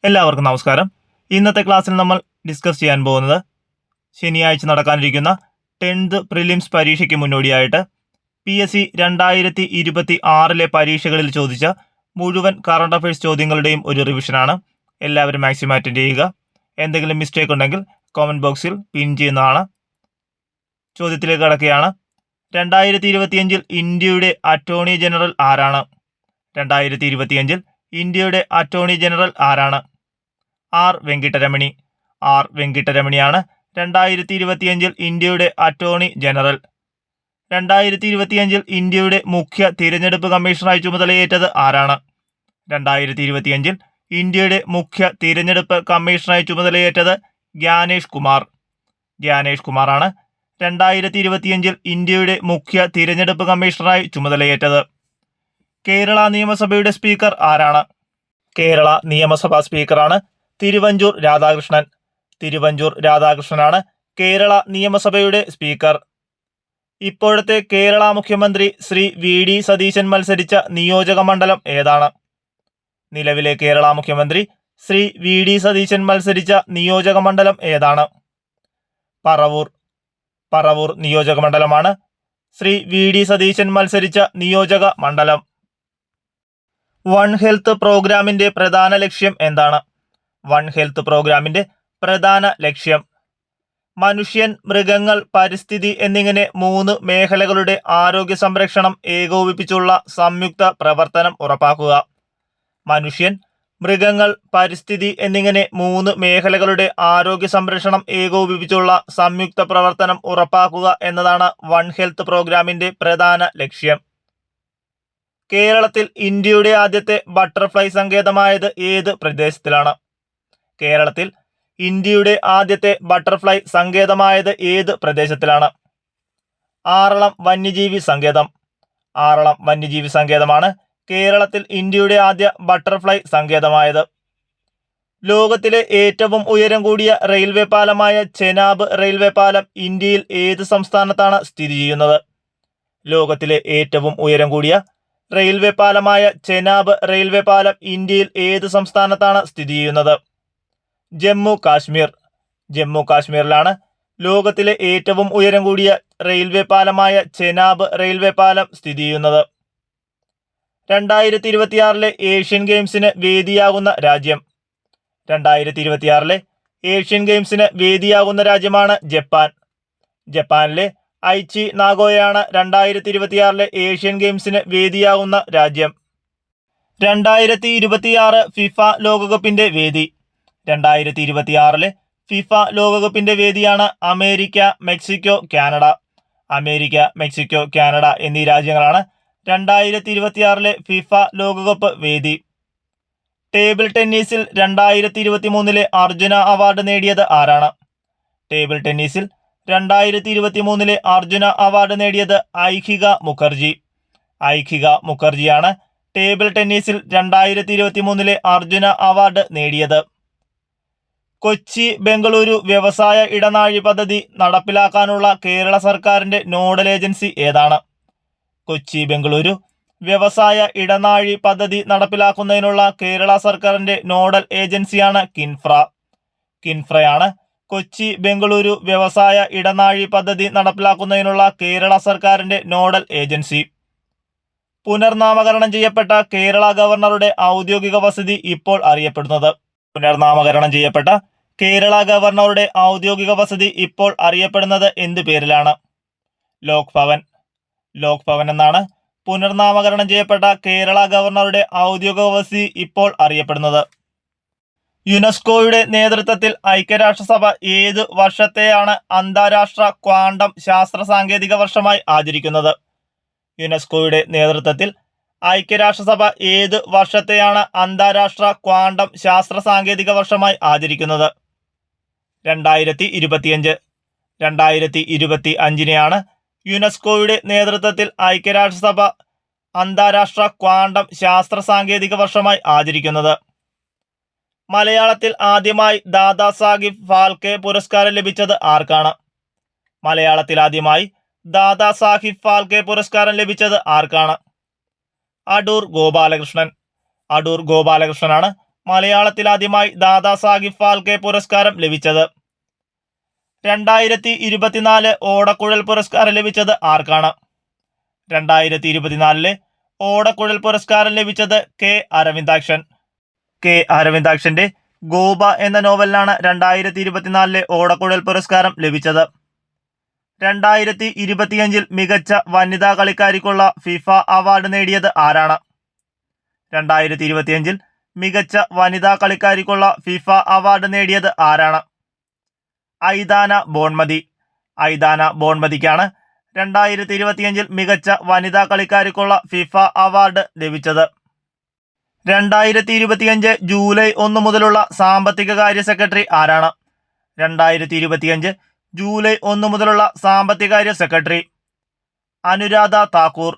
എല്ലാവർക്കും നമസ്കാരം. ഇന്നത്തെ ക്ലാസ്സിൽ നമ്മൾ ഡിസ്കസ് ചെയ്യാൻ പോകുന്നത് ശനിയാഴ്ച നടക്കാനിരിക്കുന്ന 10th പ്രിലിംസ് പരീക്ഷയ്ക്ക് മുന്നോടിയായിട്ട് PSC 2026 പരീക്ഷകളിൽ ചോദിച്ച മുഴുവൻ കറണ്ട് അഫയേഴ്സ് ചോദ്യങ്ങളുടെയും ഒരു റിവിഷനാണ്. എല്ലാവരും മാക്സിമം അറ്റൻഡ് ചെയ്യുക. എന്തെങ്കിലും മിസ്റ്റേക്ക് ഉണ്ടെങ്കിൽ കോമന്റ് ബോക്സിൽ പിൻ ചെയ്യുന്നതാണ്. ചോദ്യത്തിലേക്ക് കടക്കുകയാണ്. 2025 ഇന്ത്യയുടെ അറ്റോർണി ജനറൽ ആരാണ്? 2025 ഇന്ത്യയുടെ അറ്റോർണി ജനറൽ ആരാണ്? ആർ വെങ്കിട്ടരമണി. ആർ വെങ്കിട്ടരമണിയാണ് 2025 ഇന്ത്യയുടെ അറ്റോർണി ജനറൽ. 2025 ഇന്ത്യയുടെ മുഖ്യ തിരഞ്ഞെടുപ്പ് കമ്മീഷണറായി ചുമതലയേറ്റത് ആരാണ്? 2025 ഇന്ത്യയുടെ മുഖ്യ തിരഞ്ഞെടുപ്പ് കമ്മീഷണറായി ചുമതലയേറ്റത് ഗ്യാനേഷ് കുമാർ. ഗ്യാനേഷ് കുമാറാണ് 2025 ഇന്ത്യയുടെ മുഖ്യ തിരഞ്ഞെടുപ്പ് കമ്മീഷണറായി ചുമതലയേറ്റത്. കേരള നിയമസഭയുടെ സ്പീക്കർ ആരാണ്? കേരള നിയമസഭാ സ്പീക്കറാണ് തിരുവഞ്ചൂർ രാധാകൃഷ്ണൻ. തിരുവഞ്ചൂർ രാധാകൃഷ്ണനാണ് കേരള നിയമസഭയുടെ സ്പീക്കർ. ഇപ്പോഴത്തെ കേരള മുഖ്യമന്ത്രി ശ്രീ VD സതീശൻ മത്സരിച്ച നിയോജക മണ്ഡലം ഏതാണ്? നിലവിലെ കേരള മുഖ്യമന്ത്രി ശ്രീ VD സതീശൻ മത്സരിച്ച നിയോജക മണ്ഡലം ഏതാണ്? പറവൂർ. പറവൂർ നിയോജക മണ്ഡലമാണ് ശ്രീ VD സതീശൻ മത്സരിച്ച നിയോജക മണ്ഡലം. വൺ ഹെൽത്ത് പ്രോഗ്രാമിന്റെ പ്രധാന ലക്ഷ്യം എന്താണ്? വൺ ഹെൽത്ത് പ്രോഗ്രാമിന്റെ പ്രധാന ലക്ഷ്യം മനുഷ്യൻ, മൃഗങ്ങൾ, പരിസ്ഥിതി എന്നിങ്ങനെ 3 മേഖലകളുടെ ആരോഗ്യ സംരക്ഷണം ഏകോപിപ്പിച്ചുള്ള സംയുക്ത പ്രവർത്തനം ഉറപ്പാക്കുക. മനുഷ്യൻ, മൃഗങ്ങൾ, പരിസ്ഥിതി എന്നിങ്ങനെ 3 മേഖലകളുടെ ആരോഗ്യ സംരക്ഷണം ഏകോപിപ്പിച്ചുള്ള സംയുക്ത പ്രവർത്തനം ഉറപ്പാക്കുക എന്നതാണ് വൺ ഹെൽത്ത് പ്രോഗ്രാമിന്റെ പ്രധാന ലക്ഷ്യം. കേരളത്തിൽ ഇന്ത്യയുടെ ആദ്യത്തെ ബട്ടർഫ്ലൈ സങ്കേതമായത് ഏത് പ്രദേശത്തിലാണ്? കേരളത്തിൽ ഇന്ത്യയുടെ ആദ്യത്തെ ബട്ടർഫ്ലൈ സങ്കേതമായത് ഏത് പ്രദേശത്തിലാണ്? ആറളം വന്യജീവി സങ്കേതം. ആറളം വന്യജീവി സങ്കേതമാണ് കേരളത്തിൽ ഇന്ത്യയുടെ ആദ്യ ബട്ടർഫ്ലൈ സങ്കേതമായത്. ലോകത്തിലെ ഏറ്റവും ഉയരം കൂടിയ റെയിൽവേ പാലമായ ചെനാബ് റെയിൽവേ പാലം ഇന്ത്യയിൽ ഏത് സംസ്ഥാനത്താണ് സ്ഥിതി ചെയ്യുന്നത്? ലോകത്തിലെ ഏറ്റവും ഉയരം കൂടിയ റെയിൽവേ പാലമായ ചെനാബ് റെയിൽവേ പാലം ഇന്ത്യയിൽ ഏത് സംസ്ഥാനത്താണ് സ്ഥിതി ചെയ്യുന്നത്? ജമ്മു കാശ്മീർ. ജമ്മു കാശ്മീരിലാണ് ലോകത്തിലെ ഏറ്റവും ഉയരം കൂടിയ റെയിൽവേ പാലമായ ചെനാബ് റെയിൽവേ പാലം സ്ഥിതി ചെയ്യുന്നത്. 2026 ഏഷ്യൻ ഗെയിംസിന് വേദിയാകുന്ന രാജ്യം. 2026 ഏഷ്യൻ ഗെയിംസിന് വേദിയാകുന്ന രാജ്യമാണ് ജപ്പാൻ. ജപ്പാനിലെ ഐച്ചി നാഗോയാണ് 2026 ഏഷ്യൻ ഗെയിംസിന് വേദിയാകുന്ന രാജ്യം. 2026 ഫിഫ ലോകകപ്പിന്റെ വേദി. 2026 ഫിഫ ലോകകപ്പിന്റെ വേദിയാണ് America, Mexico, Canada. America, Mexico, Canada എന്നീ രാജ്യങ്ങളാണ് 2026 ഫിഫ ലോകകപ്പ് വേദി. ടേബിൾ ടെന്നീസിൽ 2023 അർജുന അവാർഡ് നേടിയത് ആരാണ്? ടേബിൾ ടെന്നീസിൽ 2023 അർജുന അവാർഡ് നേടിയത് ഐഖിക മുഖർജി. ഐഖിക മുഖർജിയാണ് ടേബിൾ ടെന്നീസിൽ 2023 അർജുന അവാർഡ് നേടിയത്. കൊച്ചി ബംഗളൂരു വ്യവസായ ഇടനാഴി പദ്ധതി നടപ്പിലാക്കാനുള്ള കേരള സർക്കാരിന്റെ നോഡൽ ഏജൻസി ഏതാണ്? കൊച്ചി ബംഗളൂരു വ്യവസായ ഇടനാഴി പദ്ധതി നടപ്പിലാക്കുന്നതിനുള്ള കേരള സർക്കാരിന്റെ നോഡൽ ഏജൻസിയാണ് കിൻഫ്ര. കിൻഫ്രയാണ് കൊച്ചി ബംഗളൂരു വ്യവസായ ഇടനാഴി പദ്ധതി നടപ്പിലാക്കുന്നതിനുള്ള കേരള സർക്കാരിന്റെ നോഡൽ ഏജൻസി. പുനർനാമകരണം ചെയ്യപ്പെട്ട കേരള ഗവർണറുടെ ഔദ്യോഗിക വസതി ഇപ്പോൾ അറിയപ്പെടുന്നത്. പുനർനാമകരണം ചെയ്യപ്പെട്ട കേരള ഗവർണറുടെ ഔദ്യോഗിക വസതി ഇപ്പോൾ അറിയപ്പെടുന്നത് എന്ത് പേരിലാണ്? ലോക് ഭവൻ. ലോക് ഭവൻ എന്നാണ് പുനർനാമകരണം ചെയ്യപ്പെട്ട കേരള ഗവർണറുടെ ഔദ്യോഗിക വസതി ഇപ്പോൾ അറിയപ്പെടുന്നത്. യുനെസ്കോയുടെ നേതൃത്വത്തിൽ ഐക്യരാഷ്ട്രസഭ ഏത് വർഷത്തെയാണ് അന്താരാഷ്ട്ര ക്വാണ്ടം ശാസ്ത്ര സാങ്കേതിക വർഷമായി ആചരിക്കുന്നത്? യുനെസ്കോയുടെ നേതൃത്വത്തിൽ ഐക്യരാഷ്ട്രസഭ ഏത് വർഷത്തെയാണ് അന്താരാഷ്ട്ര ക്വാണ്ടം ശാസ്ത്ര സാങ്കേതിക വർഷമായി ആചരിക്കുന്നത്? 2025. 2025 യുനെസ്കോയുടെ നേതൃത്വത്തിൽ ഐക്യരാഷ്ട്രസഭ അന്താരാഷ്ട്ര ക്വാണ്ടം ശാസ്ത്ര സാങ്കേതിക വർഷമായി ആചരിക്കുന്നത്. മലയാളത്തിൽ ആദ്യമായി ദാദാസാഹിബ് ഫാൽക്കെ പുരസ്കാരം ലഭിച്ചത് ആർക്കാണ്? മലയാളത്തിൽ ആദ്യമായി ദാദാസാഹിബ് ഫാൽക്കെ പുരസ്കാരം ലഭിച്ചത് ആർക്കാണ്? അടൂർ ഗോപാലകൃഷ്ണൻ. അടൂർ ഗോപാലകൃഷ്ണനാണ് മലയാളത്തിലാദ്യമായി ദാദാസാഹിബ് ഫാൽക്കെ പുരസ്കാരം ലഭിച്ചത്? 2024 ഓടക്കുഴൽ പുരസ്കാരം ലഭിച്ചത് ആർക്കാണ്? 2024 ഓടക്കുഴൽ പുരസ്കാരം ലഭിച്ചത് കെ അരവിന്ദാക്ഷൻ. കെ അരവിന്ദാക്ഷന്റെ ഗോപ എന്ന നോവലിനാണ് 2024 ഓടക്കുഴൽ പുരസ്കാരം ലഭിച്ചത്. 2025 മികച്ച വനിതാ കളിക്കാരിക്കുള്ള ഫിഫ അവാർഡ് നേടിയത് ആരാണ്? 2025 മികച്ച വനിതാ കളിക്കാരിക്കുള്ള ഫിഫ അവാർഡ് നേടിയത് ആരാണ്? ഐദാന ബോൺമതി. ഐദാന ബോൺമതിക്കാണ് 2025 മികച്ച വനിതാ കളിക്കാരിക്കുള്ള ഫിഫ അവാർഡ് ലഭിച്ചത്. 2025 ജൂലൈ 1 മുതലുള്ള സാമ്പത്തിക കാര്യ സെക്രട്ടറി ആരാണ്? 2025 ജൂലൈ 1 മുതലുള്ള സാമ്പത്തിക കാര്യ സെക്രട്ടറി അനുരാധ താക്കൂർ.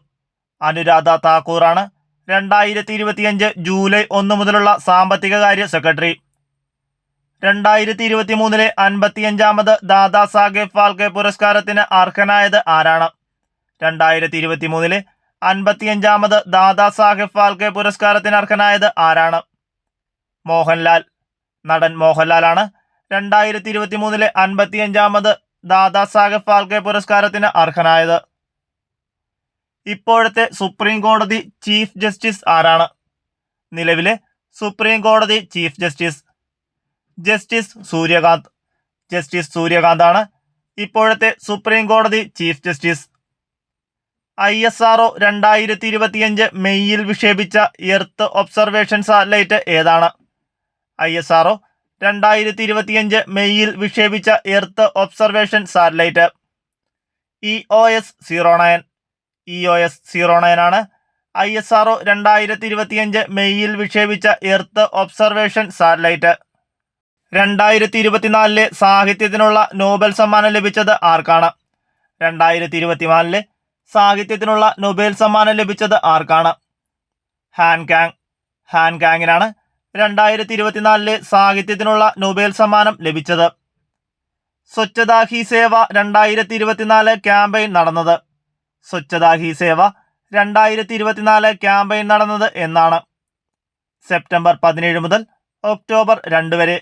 അനുരാധ താക്കൂറാണ് 2025 ജൂലൈ 1 മുതലുള്ള സാമ്പത്തിക കാര്യ സെക്രട്ടറി. 2023 55ാമത് ദാദാസാഹേബ് ഫാൽക്കെ പുരസ്കാരത്തിന് അർഹനായത് ആരാണ്? 2023 55ാമത് ദാദാസാഹേബ് ഫാൽക്കെ പുരസ്കാരത്തിന് അർഹനായത് ആരാണ്? മോഹൻലാൽ. നടൻ മോഹൻലാലാണ് 2023 55ാമത് ദാദാസാഹേബ് ഫാൽക്കെ പുരസ്കാരത്തിന് അർഹനായത്. ഇപ്പോഴത്തെ സുപ്രീം കോടതി ചീഫ് ജസ്റ്റിസ് ആരാണ്? നിലവിലെ സുപ്രീം കോടതി chief justice justice Suryakant. Justice സൂര്യകാന്താണ് ഇപ്പോഴത്തെ സുപ്രീം കോടതി ചീഫ് ജസ്റ്റിസ്. ISRO 2025 മെയ്യിൽ വിക്ഷേപിച്ച എർത്ത് ഒബ്സർവേഷൻ സാറ്റലൈറ്റ് ഏതാണ്? ISRO 2025 മെയ്യിൽ വിക്ഷേപിച്ച earth observation satellite EOS 09. EOS 09 ആണ് ISRO 2025 മെയ്യിൽ വിക്ഷേപിച്ച എർത്ത് ഒബ്സർവേഷൻ സാറ്റലൈറ്റ്. 2024 സാഹിത്യത്തിനുള്ള നോബൽ സമ്മാനം ലഭിച്ചത് ആർക്കാണ്? 2024 സാഹിത്യത്തിനുള്ള നൊബേൽ സമ്മാനം ലഭിച്ചത് ആർക്കാണ്? ഹാൻകാങ്. ഹാൻകാങ്ങിനാണ് 2024 സാഹിത്യത്തിനുള്ള നൊബേൽ സമ്മാനം ലഭിച്ചത്. സ്വച്ഛതാ ഹി സേവ 2024 ക്യാമ്പയിൻ നടന്നത്? സ്വച്ഛതാ ഹി സേവ 2024 ക്യാമ്പയിൻ നടന്നത് എന്നാണ്? സെപ്റ്റംബർ 17 മുതൽ ഒക്ടോബർ 2 വരെ.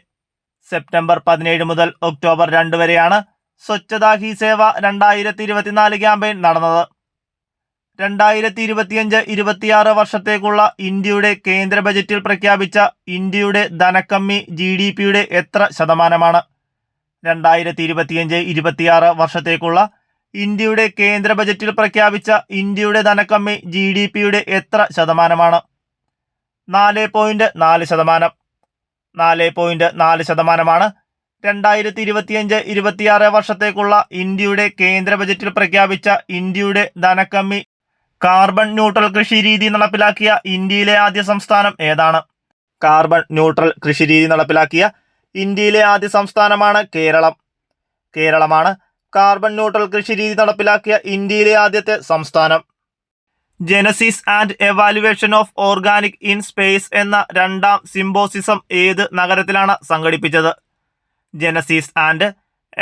സെപ്റ്റംബർ 17 മുതൽ ഒക്ടോബർ 2 വരെയാണ് സ്വച്ഛതാ ഹി സേവ 2024 ക്യാമ്പയിൻ നടന്നത്. 2025-26 വർഷത്തേക്കുള്ള ഇന്ത്യയുടെ കേന്ദ്ര ബജറ്റിൽ പ്രഖ്യാപിച്ച ഇന്ത്യയുടെ ധനക്കമ്മി GDPയുടെ എത്ര ശതമാനമാണ്? 2025-26 വർഷത്തേക്കുള്ള ഇന്ത്യയുടെ കേന്ദ്ര ബജറ്റിൽ പ്രഖ്യാപിച്ച ഇന്ത്യയുടെ ധനക്കമ്മി GDPയുടെ എത്ര ശതമാനമാണ്? 4.4%. 4.4%മാണ് 2025-26 വർഷത്തേക്കുള്ള ഇന്ത്യയുടെ കേന്ദ്ര ബജറ്റിൽ പ്രഖ്യാപിച്ച ഇന്ത്യയുടെ ധനക്കമ്മി. കാർബൺ ന്യൂട്രൽ കൃഷി രീതി നടപ്പിലാക്കിയ ഇന്ത്യയിലെ ആദ്യ സംസ്ഥാനം ഏതാണ്? കാർബൺ ന്യൂട്രൽ കൃഷി രീതി നടപ്പിലാക്കിയ ഇന്ത്യയിലെ ആദ്യ സംസ്ഥാനമാണ് കേരളം. കേരളമാണ് കാർബൺ ന്യൂട്രൽ കൃഷി രീതി നടപ്പിലാക്കിയ ഇന്ത്യയിലെ ആദ്യത്തെ സംസ്ഥാനം. Genesis and evaluation of organic in space എന്ന 2ാം സിംബോസിസം ഏത് നഗരത്തിലാണ് സംഘടിപ്പിച്ചത്? Genesis and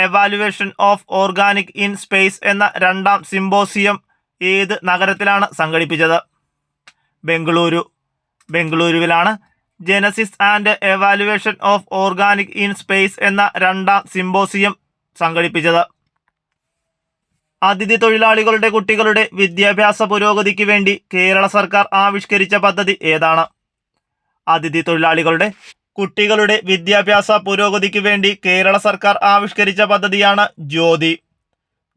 evaluation of organic in space എന്ന 2ാം സിംബോസിയം ഏത് നഗരത്തിലാണ് സംഘടിപ്പിച്ചത്? ബംഗളൂരു. ബംഗളൂരുവിലാണ് genesis and evaluation of organic in space എന്ന 2ാം സിംബോസിയം സംഘടിപ്പിച്ചത്. അതിഥി തൊഴിലാളികളുടെ കുട്ടികളുടെ വിദ്യാഭ്യാസ പുരോഗതിക്ക് വേണ്ടി കേരള സർക്കാർ ആവിഷ്കരിച്ച പദ്ധതി ഏതാണ്? അതിഥി തൊഴിലാളികളുടെ കുട്ടികളുടെ വിദ്യാഭ്യാസ പുരോഗതിക്ക് വേണ്ടി കേരള സർക്കാർ ആവിഷ്കരിച്ച പദ്ധതിയാണ് ജ്യോതി.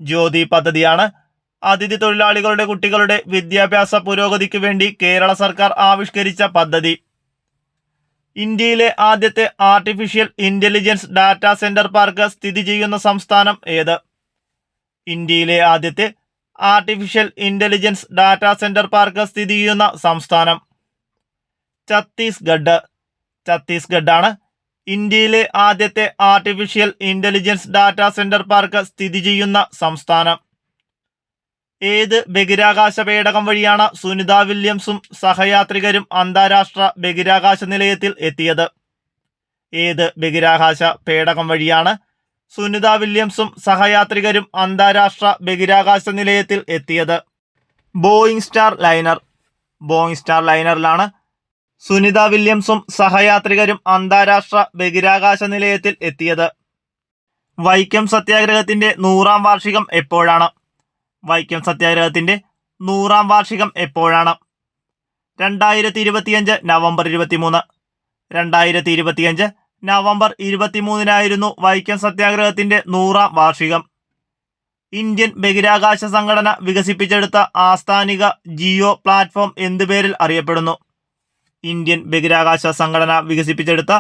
ജ്യോതി പദ്ധതിയാണ് അതിഥി തൊഴിലാളികളുടെ കുട്ടികളുടെ വിദ്യാഭ്യാസ പുരോഗതിക്ക് വേണ്ടി കേരള സർക്കാർ ആവിഷ്കരിച്ച പദ്ധതി. ഇന്ത്യയിലെ ആദ്യത്തെ artificial intelligence data centre park സ്ഥിതി ചെയ്യുന്ന സംസ്ഥാനം ഏത്? ഇന്ത്യയിലെ ആദ്യത്തെ artificial intelligence data centre park സ്ഥിതി ചെയ്യുന്ന സംസ്ഥാനം ഛത്തീസ്ഗഡ്. ഛത്തീസ്ഗഡാണ് ഇന്ത്യയിലെ ആദ്യത്തെ artificial intelligence data centre park സ്ഥിതി ചെയ്യുന്ന സംസ്ഥാനം. ഏത് ബഹിരാകാശ പേടകം വഴിയാണ് സുനിത വില്യംസും സഹയാത്രികരും അന്താരാഷ്ട്ര ബഹിരാകാശ നിലയത്തിൽ എത്തിയത്? ഏത് ബഹിരാകാശ പേടകം വഴിയാണ് സുനിത വില്യംസും സഹയാത്രികരും അന്താരാഷ്ട്ര ബഹിരാകാശ നിലയത്തിൽ എത്തിയത്? Boeing Starliner. ബോയിങ് സ്റ്റാർ ലൈനറിലാണ് സുനിത വില്യംസും സഹയാത്രികരും അന്താരാഷ്ട്ര ബഹിരാകാശ നിലയത്തിൽ എത്തിയത്? വൈക്കം സത്യാഗ്രഹത്തിന്റെ 100-ാം വാർഷികം എപ്പോഴാണ്? വൈക്കം സത്യാഗ്രഹത്തിന്റെ 100-ാം വാർഷികം എപ്പോഴാണ്? 2025 നവംബർ 23. 2025 നവംബർ 23-നായിരുന്നു വൈക്കം സത്യാഗ്രഹത്തിന്റെ 100-ാം വാർഷികം. ഇന്ത്യൻ ബഹിരാകാശ സംഘടന വികസിപ്പിച്ചെടുത്ത ആസ്ഥാനിക ജിയോ പ്ലാറ്റ്ഫോം എന്ത് പേരിൽ അറിയപ്പെടുന്നു? ഇന്ത്യൻ ബഹിരാകാശ സംഘടന വികസിപ്പിച്ചെടുത്ത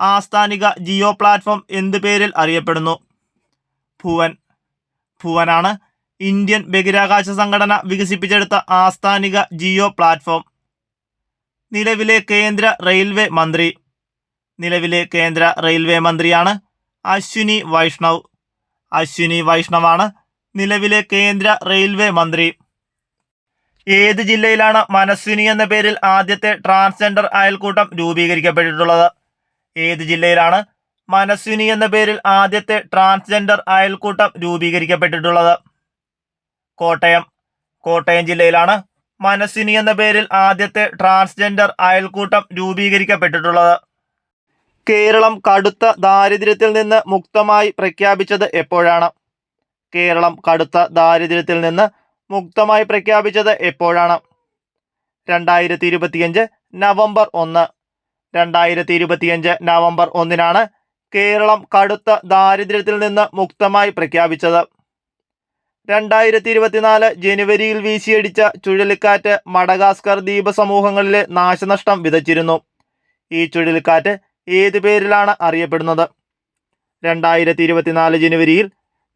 ആസ്ഥാനിക ജിയോ പ്ലാറ്റ്ഫോം എന്ത് പേരിൽ അറിയപ്പെടുന്നു? ഭുവൻ. ഭുവനാണ് ഇന്ത്യൻ ബഹിരാകാശ സംഘടന വികസിപ്പിച്ചെടുത്ത ആസ്ഥാനിക ജിയോ പ്ലാറ്റ്ഫോം. നിലവിലെ കേന്ദ്ര റെയിൽവേ മന്ത്രി? നിലവിലെ കേന്ദ്ര റെയിൽവേ മന്ത്രിയാണ് അശ്വിനി വൈഷ്ണവ്. അശ്വിനി വൈഷ്ണവാണ് നിലവിലെ കേന്ദ്ര റെയിൽവേ മന്ത്രി. ഏത് ജില്ലയിലാണ് മനസ്വിനി എന്ന പേരിൽ ആദ്യത്തെ ട്രാൻസ്ജെൻഡർ അയൽക്കൂട്ടം രൂപീകരിക്കപ്പെട്ടിട്ടുള്ളത്? ഏത് ജില്ലയിലാണ് മനസ്വിനി എന്ന പേരിൽ ആദ്യത്തെ ട്രാൻസ്ജെൻഡർ അയൽക്കൂട്ടം രൂപീകരിക്കപ്പെട്ടിട്ടുള്ളത്? കോട്ടയം. കോട്ടയം ജില്ലയിലാണ് മനസ്വിനി എന്ന പേരിൽ ആദ്യത്തെ ട്രാൻസ്ജെൻഡർ അയൽക്കൂട്ടം രൂപീകരിക്കപ്പെട്ടിട്ടുള്ളത്. കേരളം കടുത്ത ദാരിദ്ര്യത്തിൽ നിന്ന് മുക്തമായി പ്രഖ്യാപിച്ചത് എപ്പോഴാണ്? കേരളം കടുത്ത ദാരിദ്ര്യത്തിൽ നിന്ന് മുക്തമായി പ്രഖ്യാപിച്ചത് എപ്പോഴാണ്? 2025 നവംബർ 1. 2025 നവംബർ 1-നാണ് കേരളം കടുത്ത ദാരിദ്ര്യത്തിൽ നിന്ന് മുക്തമായി പ്രഖ്യാപിച്ചത്. 2024 ജനുവരിയിൽ വീശിയടിച്ച ചുഴലിക്കാറ്റ് മഡഗാസ്കർ ദ്വീപ സമൂഹങ്ങളിലെ നാശനഷ്ടം വിതച്ചിരുന്നു. ഈ ചുഴലിക്കാറ്റ് ഏത് പേരിലാണ് അറിയപ്പെടുന്നത്? 2024 ജനുവരിയിൽ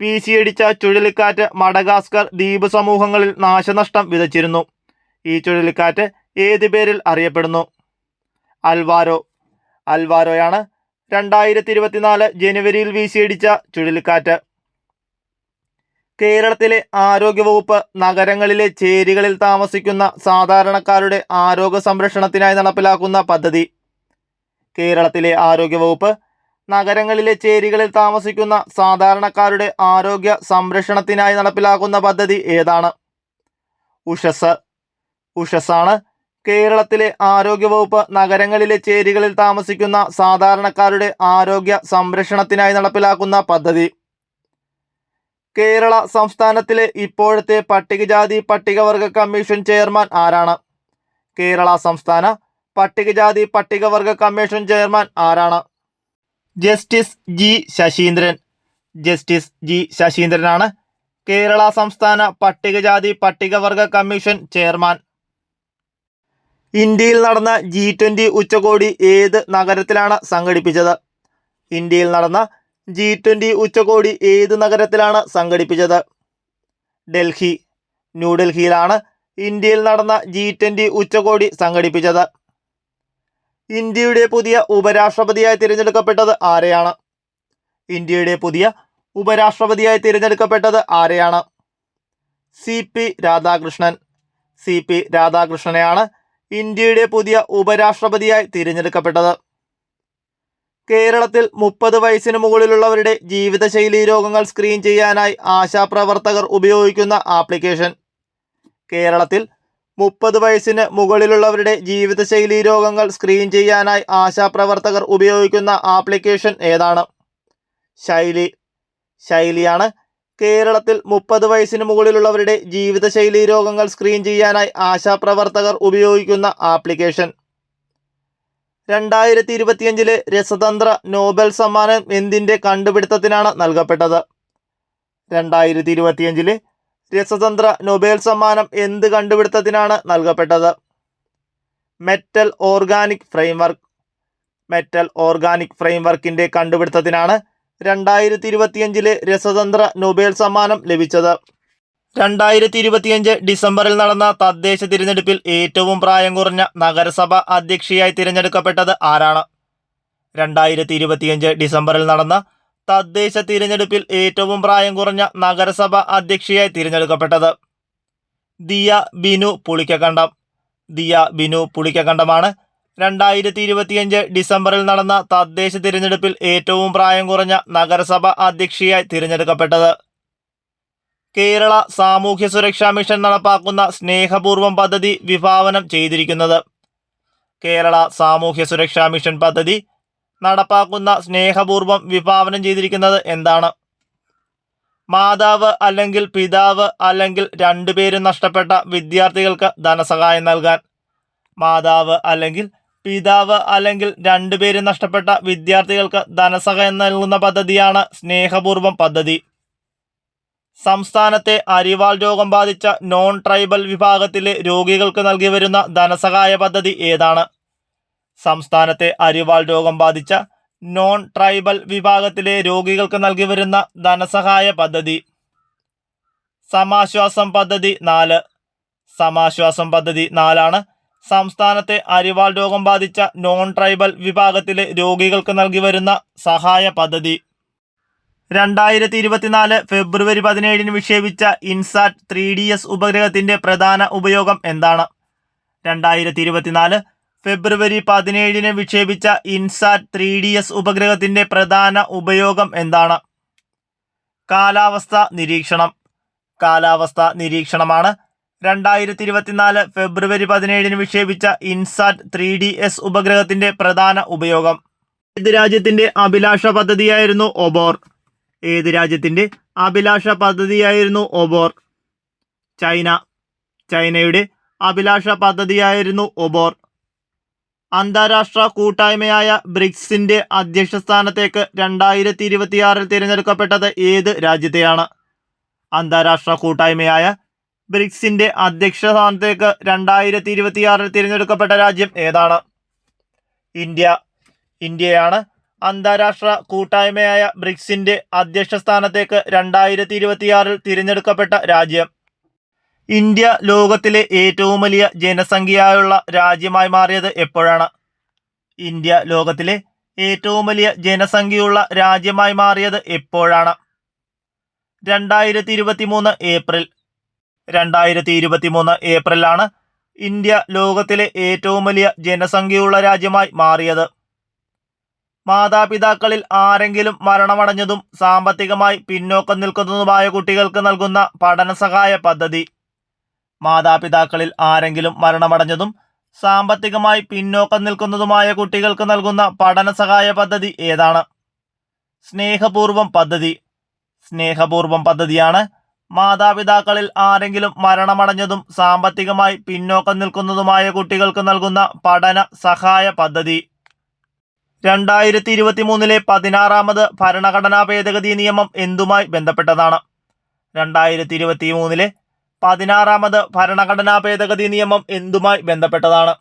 വീശിയടിച്ച ചുഴലിക്കാറ്റ് മഡഗാസ്കർ ദ്വീപ് സമൂഹങ്ങളിൽ നാശനഷ്ടം വിതച്ചിരുന്നു. ഈ ചുഴലിക്കാറ്റ് ഏത് പേരിൽ അറിയപ്പെടുന്നു? അൽവാരോ. അൽവാരോയാണ് 2024 ജനുവരിയിൽ വീശിയടിച്ച ചുഴലിക്കാറ്റ്. കേരളത്തിലെ ആരോഗ്യവകുപ്പ് നഗരങ്ങളിലെ ചേരികളിൽ താമസിക്കുന്ന സാധാരണക്കാരുടെ ആരോഗ്യ സംരക്ഷണത്തിനായി നടപ്പിലാക്കുന്ന പദ്ധതി? കേരളത്തിലെ ആരോഗ്യവകുപ്പ് നഗരങ്ങളിലെ ചേരികളിൽ താമസിക്കുന്ന സാധാരണക്കാരുടെ ആരോഗ്യ സംരക്ഷണത്തിനായി നടപ്പിലാക്കുന്ന പദ്ധതി ഏതാണ്? ഉഷസ്. ഉഷസാണ് കേരളത്തിലെ ആരോഗ്യവകുപ്പ് നഗരങ്ങളിലെ ചേരികളിൽ താമസിക്കുന്ന സാധാരണക്കാരുടെ ആരോഗ്യ സംരക്ഷണത്തിനായി നടപ്പിലാക്കുന്ന പദ്ധതി. കേരള സംസ്ഥാനത്തിലെ ഇപ്പോഴത്തെ പട്ടികജാതി പട്ടികവർഗ കമ്മീഷൻ ചെയർമാൻ ആരാണ്? കേരള സംസ്ഥാന പട്ടികജാതി പട്ടികവർഗ കമ്മീഷൻ ചെയർമാൻ ആരാണ്? Justice G Saseendran. Justice G ശശീന്ദ്രനാണ് കേരള സംസ്ഥാന പട്ടികജാതി പട്ടികവർഗ കമ്മീഷൻ ചെയർമാൻ. ഇന്ത്യയിൽ നടന്ന G20 ഉച്ചകോടി ഏത് നഗരത്തിലാണ് സംഘടിപ്പിച്ചത്? ഇന്ത്യയിൽ നടന്ന G20 ഉച്ചകോടി ഏത് നഗരത്തിലാണ് സംഘടിപ്പിച്ചത്? ഡൽഹി. ന്യൂഡൽഹിയിലാണ് ഇന്ത്യയിൽ നടന്ന G20 ഉച്ചകോടി സംഘടിപ്പിച്ചത്. ഇന്ത്യയുടെ പുതിയ ഉപരാഷ്ട്രപതിയായി തിരഞ്ഞെടുക്കപ്പെട്ടത് ആരെയാണ്? ഇന്ത്യയുടെ പുതിയ ഉപരാഷ്ട്രപതിയായി തിരഞ്ഞെടുക്കപ്പെട്ടത് ആരെയാണ്? CP രാധാകൃഷ്ണൻ. CP രാധാകൃഷ്ണനെയാണ് ഇന്ത്യയുടെ പുതിയ ഉപരാഷ്ട്രപതിയായി തിരഞ്ഞെടുക്കപ്പെട്ടത്. കേരളത്തിൽ 30 വയസ്സിന് മുകളിലുള്ളവരുടെ ജീവിതശൈലി രോഗങ്ങൾ സ്ക്രീൻ ചെയ്യാനായി ആശാപ്രവർത്തകർ ഉപയോഗിക്കുന്ന ആപ്ലിക്കേഷൻ? കേരളത്തിൽ 30 വയസ്സിന് മുകളിലുള്ളവരുടെ ജീവിതശൈലി രോഗങ്ങൾ സ്ക്രീൻ ചെയ്യാനായി ആശാപ്രവർത്തകർ ഉപയോഗിക്കുന്ന ആപ്ലിക്കേഷൻ ഏതാണ്? ശൈലി. ശൈലിയാണ് കേരളത്തിൽ 30 വയസ്സിന് മുകളിലുള്ളവരുടെ ജീവിതശൈലി രോഗങ്ങൾ സ്ക്രീൻ ചെയ്യാനായി ആശാപ്രവർത്തകർ ഉപയോഗിക്കുന്ന ആപ്ലിക്കേഷൻ. 2025 രസതന്ത്ര നോബൽ സമ്മാനം എന്തിൻ്റെ കണ്ടുപിടുത്തത്തിനാണ് നൽകപ്പെട്ടത്? 2025 രസതന്ത്ര നൊബേൽ സമ്മാനം എന്ത് കണ്ടുപിടുത്തത്തിനാണ് നൽകപ്പെട്ടത്? Metal organic framework. Metal organic ഫ്രെയിംവർക്കിൻ്റെ കണ്ടുപിടുത്തത്തിനാണ് 2025 രസതന്ത്ര നൊബേൽ സമ്മാനം ലഭിച്ചത്. 2025 ഡിസംബറിൽ നടന്ന തദ്ദേശ തിരഞ്ഞെടുപ്പിൽ ഏറ്റവും പ്രായം കുറഞ്ഞ നഗരസഭ അധ്യക്ഷയായി തിരഞ്ഞെടുക്കപ്പെട്ടത് ആരാണ്? 2025 ഡിസംബറിൽ നടന്ന തദ്ദേശ തിരഞ്ഞെടുപ്പിൽ ഏറ്റവും പ്രായം കുറഞ്ഞ നഗരസഭ അധ്യക്ഷയായി തിരഞ്ഞെടുക്കപ്പെട്ടത് ദിയ ബിനു പുളിക്കക്കണ്ടം. ദിയ ബിനു പുളിക്കക്കണ്ടമാണ് 2025 ഡിസംബറിൽ നടന്ന തദ്ദേശ തിരഞ്ഞെടുപ്പിൽ ഏറ്റവും പ്രായം കുറഞ്ഞ നഗരസഭ അധ്യക്ഷയായി തിരഞ്ഞെടുക്കപ്പെട്ടത്. കേരള സാമൂഹ്യ സുരക്ഷാ മിഷൻ നടപ്പാക്കുന്ന സ്നേഹപൂർവം പദ്ധതി വിഭാവനം ചെയ്തിരിക്കുന്നത്? കേരള സാമൂഹ്യ സുരക്ഷാ മിഷൻ പദ്ധതി നടപ്പാക്കുന്ന സ്നേഹപൂർവ്വം വിഭാവനം ചെയ്തിരിക്കുന്നത് എന്താണ്? മാതാവ് അല്ലെങ്കിൽ പിതാവ് അല്ലെങ്കിൽ രണ്ടുപേരും നഷ്ടപ്പെട്ട വിദ്യാർത്ഥികൾക്ക് ധനസഹായം നൽകാൻ. മാതാവ് അല്ലെങ്കിൽ പിതാവ് അല്ലെങ്കിൽ രണ്ടുപേരും നഷ്ടപ്പെട്ട വിദ്യാർത്ഥികൾക്ക് ധനസഹായം നൽകുന്ന പദ്ധതിയാണ് സ്നേഹപൂർവ്വം പദ്ധതി. സംസ്ഥാനത്തെ അരിവാൾ രോഗം ബാധിച്ച നോൺ ട്രൈബൽ വിഭാഗത്തിലെ രോഗികൾക്ക് നൽകി വരുന്ന ധനസഹായ പദ്ധതി ഏതാണ്? സംസ്ഥാനത്തെ അരിവാൾ രോഗം ബാധിച്ച നോൺ ട്രൈബൽ വിഭാഗത്തിലെ രോഗികൾക്ക് നൽകി വരുന്ന ധനസഹായ പദ്ധതി സമാശ്വാസം പദ്ധതി 4. സമാശ്വാസം പദ്ധതി 4 സംസ്ഥാനത്തെ അരിവാൾ രോഗം ബാധിച്ച നോൺ ട്രൈബൽ വിഭാഗത്തിലെ രോഗികൾക്ക് നൽകി വരുന്ന സഹായ പദ്ധതി. 2024 ഫെബ്രുവരി 17 വിക്ഷേപിച്ച ഇൻസാറ്റ് 3DS ഉപഗ്രഹത്തിന്റെ പ്രധാന ഉപയോഗം എന്താണ്? 2024 ഫെബ്രുവരി 17 വിക്ഷേപിച്ച ഇൻസാറ്റ് 3DS ഉപഗ്രഹത്തിന്റെ പ്രധാന ഉപയോഗം എന്താണ്? കാലാവസ്ഥ നിരീക്ഷണം. കാലാവസ്ഥ നിരീക്ഷണമാണ് 2024 ഫെബ്രുവരി 17 വിക്ഷേപിച്ച ഇൻസാറ്റ് 3DS ഉപഗ്രഹത്തിന്റെ പ്രധാന ഉപയോഗം. ഏത് രാജ്യത്തിന്റെ അഭിലാഷ പദ്ധതിയായിരുന്നു ഒബോർ? ഏത് രാജ്യത്തിന്റെ അഭിലാഷ പദ്ധതിയായിരുന്നു ഒബോർ? ചൈന. ചൈനയുടെ അഭിലാഷ പദ്ധതിയായിരുന്നു ഒബോർ. അന്താരാഷ്ട്ര കൂട്ടായ്മയായ ബ്രിക്സിന്റെ അധ്യക്ഷ സ്ഥാനത്തേക്ക് 2026 തിരഞ്ഞെടുക്കപ്പെട്ടത് ഏത് രാജ്യത്തെയാണ്? അന്താരാഷ്ട്ര കൂട്ടായ്മയായ ബ്രിക്സിന്റെ അധ്യക്ഷ സ്ഥാനത്തേക്ക് 2026 തിരഞ്ഞെടുക്കപ്പെട്ട രാജ്യം ഏതാണ്? ഇന്ത്യ. ഇന്ത്യയാണ് അന്താരാഷ്ട്ര കൂട്ടായ്മയായ ബ്രിക്സിന്റെ അധ്യക്ഷ സ്ഥാനത്തേക്ക് 2026 തിരഞ്ഞെടുക്കപ്പെട്ട രാജ്യം. ഇന്ത്യ ലോകത്തിലെ ഏറ്റവും വലിയ ജനസംഖ്യയുള്ള രാജ്യമായി മാറിയത് എപ്പോഴാണ്? ഇന്ത്യ ലോകത്തിലെ ഏറ്റവും വലിയ ജനസംഖ്യയുള്ള രാജ്യമായി മാറിയത് എപ്പോഴാണ്? 2023 ഏപ്രിൽ. 2023 ഏപ്രിലാണ് ഇന്ത്യ ലോകത്തിലെ ഏറ്റവും വലിയ ജനസംഖ്യയുള്ള രാജ്യമായി മാറിയത്. മാതാപിതാക്കളിൽ ആരെങ്കിലും മരണമടഞ്ഞതും സാമ്പത്തികമായി പിന്നോക്കം നിൽക്കുന്നതുമായ കുട്ടികൾക്ക് നൽകുന്ന പഠനസഹായ പദ്ധതി. മാതാപിതാക്കളിൽ ആരെങ്കിലും മരണമടഞ്ഞതും സാമ്പത്തികമായി പിന്നോക്കം നിൽക്കുന്നതുമായ കുട്ടികൾക്ക് നൽകുന്ന പഠനസഹായ പദ്ധതി ഏതാണ്? സ്നേഹപൂർവ്വം പദ്ധതി. സ്നേഹപൂർവ്വം പദ്ധതിയാണ് മാതാപിതാക്കളിൽ ആരെങ്കിലും മരണമടഞ്ഞതും സാമ്പത്തികമായി പിന്നോക്കം നിൽക്കുന്നതുമായ കുട്ടികൾക്ക് നൽകുന്ന പഠന സഹായ പദ്ധതി. 2023 16ാമത് ഭരണഘടനാ ഭേദഗതി നിയമം എന്തുമായി ബന്ധപ്പെട്ടതാണ്? 2023 16ാമത് ഭരണഘടനാ ഭേദഗതി നിയമം എന്തുമായി ബന്ധപ്പെട്ടതാണ്?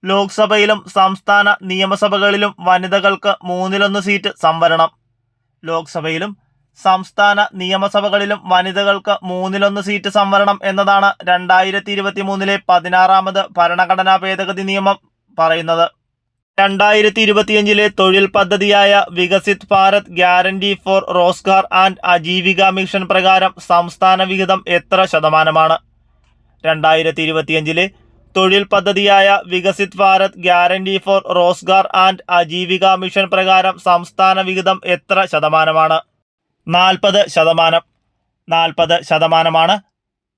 ലോക്സഭയിലും സംസ്ഥാന നിയമസഭകളിലും വനിതകൾക്ക് 1/3 സീറ്റ് സംവരണം. ലോക്സഭയിലും സംസ്ഥാന നിയമസഭകളിലും വനിതകൾക്ക് 1/3 സീറ്റ് സംവരണം എന്നതാണ് 2023 16ാമത് ഭരണഘടനാ ഭേദഗതി നിയമം പറയുന്നത്. 2025 തൊഴിൽ പദ്ധതിയായ Viksit Bharat guarantee for Rozgar and Aajeevika mission പ്രകാരം സംസ്ഥാന വിഹിതം എത്ര ശതമാനമാണ്? 2025 തൊഴിൽ പദ്ധതിയായ Viksit Bharat guarantee for Rozgar and Aajeevika mission പ്രകാരം സംസ്ഥാന വിഹിതം എത്ര ശതമാനമാണ്? 40%. 40%.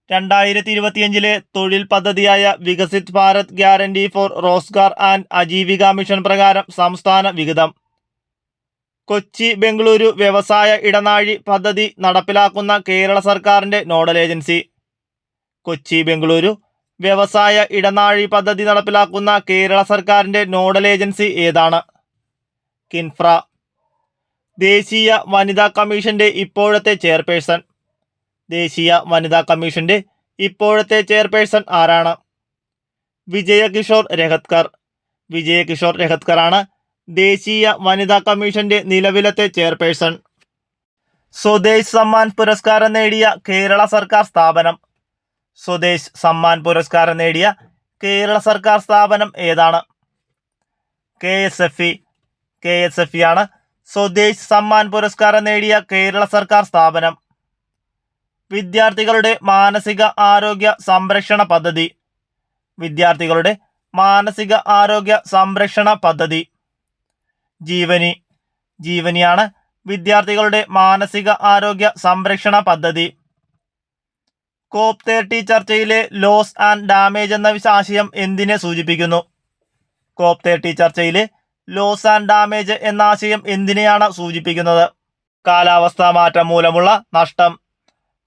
2025 തൊഴിൽ പദ്ധതിയായ Viksit Bharat guarantee for Rozgar and Aajeevika mission പ്രകാരം സംസ്ഥാന വിഹിതം. കൊച്ചി ബംഗളൂരു വ്യവസായ ഇടനാഴി പദ്ധതി നടപ്പിലാക്കുന്ന കേരള സർക്കാരിന്റെ നോഡൽ ഏജൻസി. കൊച്ചി ബംഗളൂരു വ്യവസായ ഇടനാഴി പദ്ധതി നടപ്പിലാക്കുന്ന കേരള സർക്കാരിന്റെ നോഡൽ ഏജൻസി ഏതാണ്? കിൻഫ്ര. ദേശീയ വനിതാ കമ്മീഷന്റെ ഇപ്പോഴത്തെ ചെയർപേഴ്സൺ. ദേശീയ വനിതാ കമ്മീഷന്റെ ഇപ്പോഴത്തെ ചെയർപേഴ്സൺ ആരാണ്? വിജയകിഷോർ രഹത്കർ. വിജയകിഷോർ രഹത്കറാണ് ദേശീയ വനിതാ കമ്മീഷന്റെ നിലവിലത്തെ ചെയർപേഴ്സൺ. സ്വദേശ് സമ്മാൻ പുരസ്കാരം നേടിയ കേരള സർക്കാർ സ്ഥാപനം. സ്വദേശ് സമ്മാൻ പുരസ്കാരം നേടിയ കേരള സർക്കാർ സ്ഥാപനം ഏതാണ്? KSFE. KSFE ആണ് സ്വദേശ് സമ്മാൻ പുരസ്കാരം നേടിയ കേരള സർക്കാർ സ്ഥാപനം. വിദ്യാർത്ഥികളുടെ മാനസിക ആരോഗ്യ സംരക്ഷണ പദ്ധതി. വിദ്യാർത്ഥികളുടെ മാനസിക ആരോഗ്യ സംരക്ഷണ പദ്ധതി. ജീവനി. ജീവനിയാണ് വിദ്യാർത്ഥികളുടെ മാനസിക ആരോഗ്യ സംരക്ഷണ പദ്ധതി. COP30 ചർച്ചയിലെ ലോസ് ആൻഡ് ഡാമേജ് എന്ന ആശയം എന്തിനെ സൂചിപ്പിക്കുന്നു? COP30 ചർച്ചയിലെ ലോസ് ആൻഡ് ഡാമേജ് എന്ന ആശയം എന്തിനെയാണ് സൂചിപ്പിക്കുന്നത്? കാലാവസ്ഥാ മാറ്റം മൂലമുള്ള നഷ്ടം.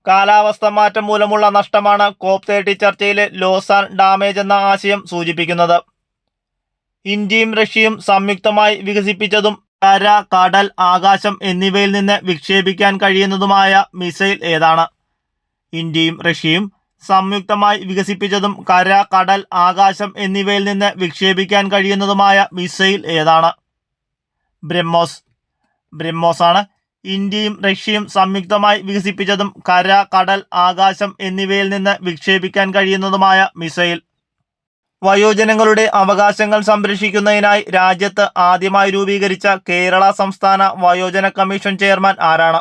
കാലാവസ്ഥാ മാറ്റം മൂലമുള്ള നഷ്ടമാണ് COP30 ചർച്ചയിലെ ലോസ് ആൻഡ് ഡാമേജ് എന്ന ആശയം സൂചിപ്പിക്കുന്നത്. ഇന്ത്യയും റഷ്യയും സംയുക്തമായി വികസിപ്പിച്ചതും കര, കടൽ, ആകാശം എന്നിവയിൽ നിന്ന് വിക്ഷേപിക്കാൻ കഴിയുന്നതുമായ മിസൈൽ ഏതാണ്? ഇന്ത്യയും റഷ്യയും സംയുക്തമായി വികസിപ്പിച്ചതും കര, കടൽ, ആകാശം എന്നിവയിൽ നിന്ന് വിക്ഷേപിക്കാൻ കഴിയുന്നതുമായ മിസൈൽ ഏതാണ്? ബ്രഹ്മോസ് ആണ് ഇന്ത്യയും റഷ്യയും സംയുക്തമായി വികസിപ്പിച്ചതും കര, കടൽ, ആകാശം എന്നിവയിൽ നിന്ന് വിക്ഷേപിക്കാൻ കഴിയുന്നതുമായ മിസൈൽ. വയോജനങ്ങളുടെ അവകാശങ്ങൾ സംരക്ഷിക്കുന്നതിനായി രാജ്യത്ത് ആദ്യമായി രൂപീകരിച്ച കേരള സംസ്ഥാന വയോജന കമ്മീഷൻ ചെയർമാൻ ആരാണ്?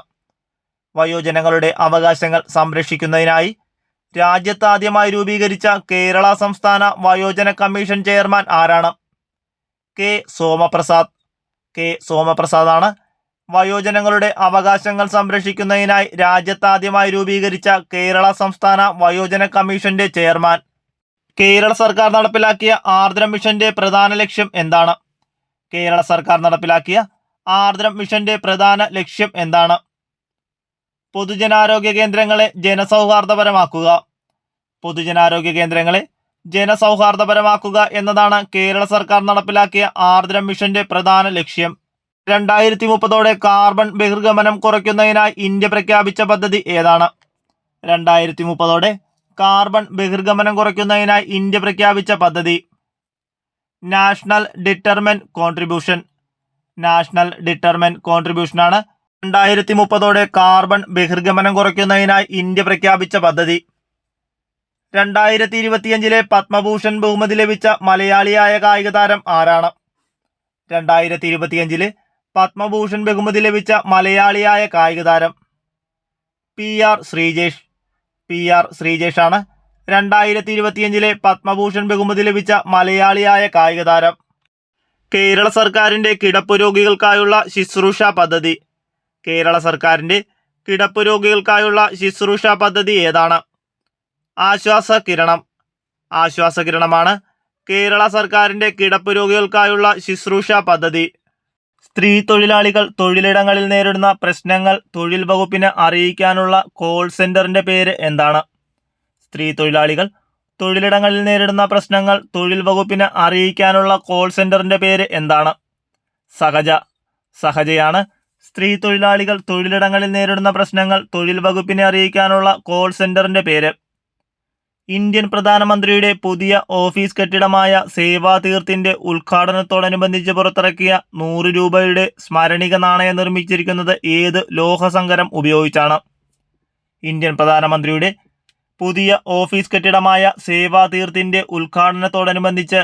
വയോജനങ്ങളുടെ അവകാശങ്ങൾ സംരക്ഷിക്കുന്നതിനായി രാജ്യത്ത് ആദ്യമായി രൂപീകരിച്ച കേരള സംസ്ഥാന വയോജന കമ്മീഷൻ ചെയർമാൻ ആരാണ്? കെ സോമപ്രസാദ് ആണ് വയോജനങ്ങളുടെ അവകാശങ്ങൾ സംരക്ഷിക്കുന്നതിനായി രാജ്യത്താദ്യമായി രൂപീകരിച്ച കേരള സംസ്ഥാന വയോജന കമ്മീഷന്റെ ചെയർമാൻ. കേരള സർക്കാർ നടപ്പിലാക്കിയ ആർദ്രം മിഷന്റെ പ്രധാന ലക്ഷ്യം എന്താണ്? കേരള സർക്കാർ നടപ്പിലാക്കിയ ആർദ്രം മിഷന്റെ പ്രധാന ലക്ഷ്യം എന്താണ്? പൊതുജനാരോഗ്യ കേന്ദ്രങ്ങളെ ജനസൗഹാർദ്ദപരമാക്കുക. പൊതുജനാരോഗ്യ കേന്ദ്രങ്ങളെ ജനസൗഹാർദ്ദപരമാക്കുക എന്നതാണ് കേരള സർക്കാർ നടപ്പിലാക്കിയ ആർദ്രം മിഷന്റെ പ്രധാന ലക്ഷ്യം. 2030 കാർബൺ ബഹിർഗമനം കുറയ്ക്കുന്നതിനായി ഇന്ത്യ പ്രഖ്യാപിച്ച പദ്ധതി ഏതാണ്? 2030 കാർബൺ ബഹിർഗമനം കുറയ്ക്കുന്നതിനായി ഇന്ത്യ പ്രഖ്യാപിച്ച പദ്ധതി നാഷണൽ ഡിറ്റർമെന്റ് കോൺട്രിബ്യൂഷൻ ആണ് 2030 കാർബൺ ബഹിർഗമനം കുറയ്ക്കുന്നതിനായി ഇന്ത്യ പ്രഖ്യാപിച്ച പദ്ധതി. 2025 പത്മഭൂഷൺ ബഹുമതി ലഭിച്ച മലയാളിയായ കായിക താരം ആരാണ്? 2025 പത്മഭൂഷൺ ബഹുമതി ലഭിച്ച മലയാളിയായ കായിക താരം PR ശ്രീജേഷ് ആണ് 2025 പത്മഭൂഷൺ ബഹുമതി ലഭിച്ച മലയാളിയായ കായിക താരം. കേരള സർക്കാരിന്റെ കിടപ്പ് രോഗികൾക്കായുള്ള ശുശ്രൂഷ പദ്ധതി. കേരള സർക്കാരിന്റെ കിടപ്പ് രോഗികൾക്കായുള്ള ശുശ്രൂഷ പദ്ധതി ഏതാണ്? ആശ്വാസകിരണമാണ് കേരള സർക്കാരിന്റെ കിടപ്പ് രോഗികൾക്കായുള്ള ശുശ്രൂഷ പദ്ധതി. സ്ത്രീ തൊഴിലാളികൾ തൊഴിലിടങ്ങളിൽ നേരിടുന്ന പ്രശ്നങ്ങൾ തൊഴിൽ വകുപ്പിനെ അറിയിക്കാനുള്ള കോൾ സെന്ററിന്റെ പേര് എന്താണ്? സ്ത്രീ തൊഴിലാളികൾ തൊഴിലിടങ്ങളിൽ നേരിടുന്ന പ്രശ്നങ്ങൾ തൊഴിൽ വകുപ്പിനെ അറിയിക്കാനുള്ള കോൾ സെന്ററിന്റെ പേര് എന്താണ്? സഹജയാണ് സ്ത്രീ തൊഴിലാളികൾ തൊഴിലിടങ്ങളിൽ നേരിടുന്ന പ്രശ്നങ്ങൾ തൊഴിൽ വകുപ്പിനെ അറിയിക്കാനുള്ള കോൾ സെന്ററിന്റെ പേര്. ഇന്ത്യൻ പ്രധാനമന്ത്രിയുടെ പുതിയ ഓഫീസ് കെട്ടിടമായ സേവാതീർത്തിന്റെ ഉദ്ഘാടനത്തോടനുബന്ധിച്ച് പുറത്തിറക്കിയ 100 രൂപയുടെ സ്മരണിക നാണയം നിർമ്മിച്ചിരിക്കുന്നത് ഏത് ലോഹസങ്കരം ഉപയോഗിച്ചാണ്? ഇന്ത്യൻ പ്രധാനമന്ത്രിയുടെ പുതിയ ഓഫീസ് കെട്ടിടമായ സേവാതീർത്തിന്റെ ഉദ്ഘാടനത്തോടനുബന്ധിച്ച്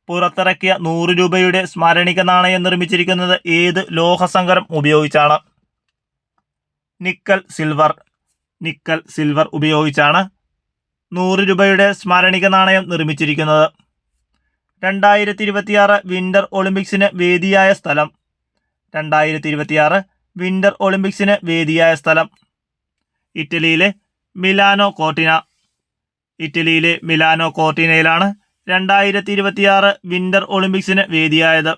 പുറത്തിറക്കിയ 100 രൂപയുടെ സ്മരണിക നാണയം നിർമ്മിച്ചിരിക്കുന്നത് ഏത് ലോഹസങ്കരം ഉപയോഗിച്ചാണ്? നിക്കൽ സിൽവർ ഉപയോഗിച്ചാണ് 100 രൂപയുടെ സ്മരണിക നാണയം നിർമ്മിച്ചിരിക്കുന്നത്. 2026 വിന്റർ ഒളിമ്പിക്സിന് വേദിയായ സ്ഥലം. 2026 വിന്റർ ഒളിമ്പിക്സിന് വേദിയായ സ്ഥലം ഇറ്റലിയിലെ മിലാനോ കോർട്ടിനയിലാണ് 2026 വിന്റർ ഒളിമ്പിക്സിന് വേദിയായത്.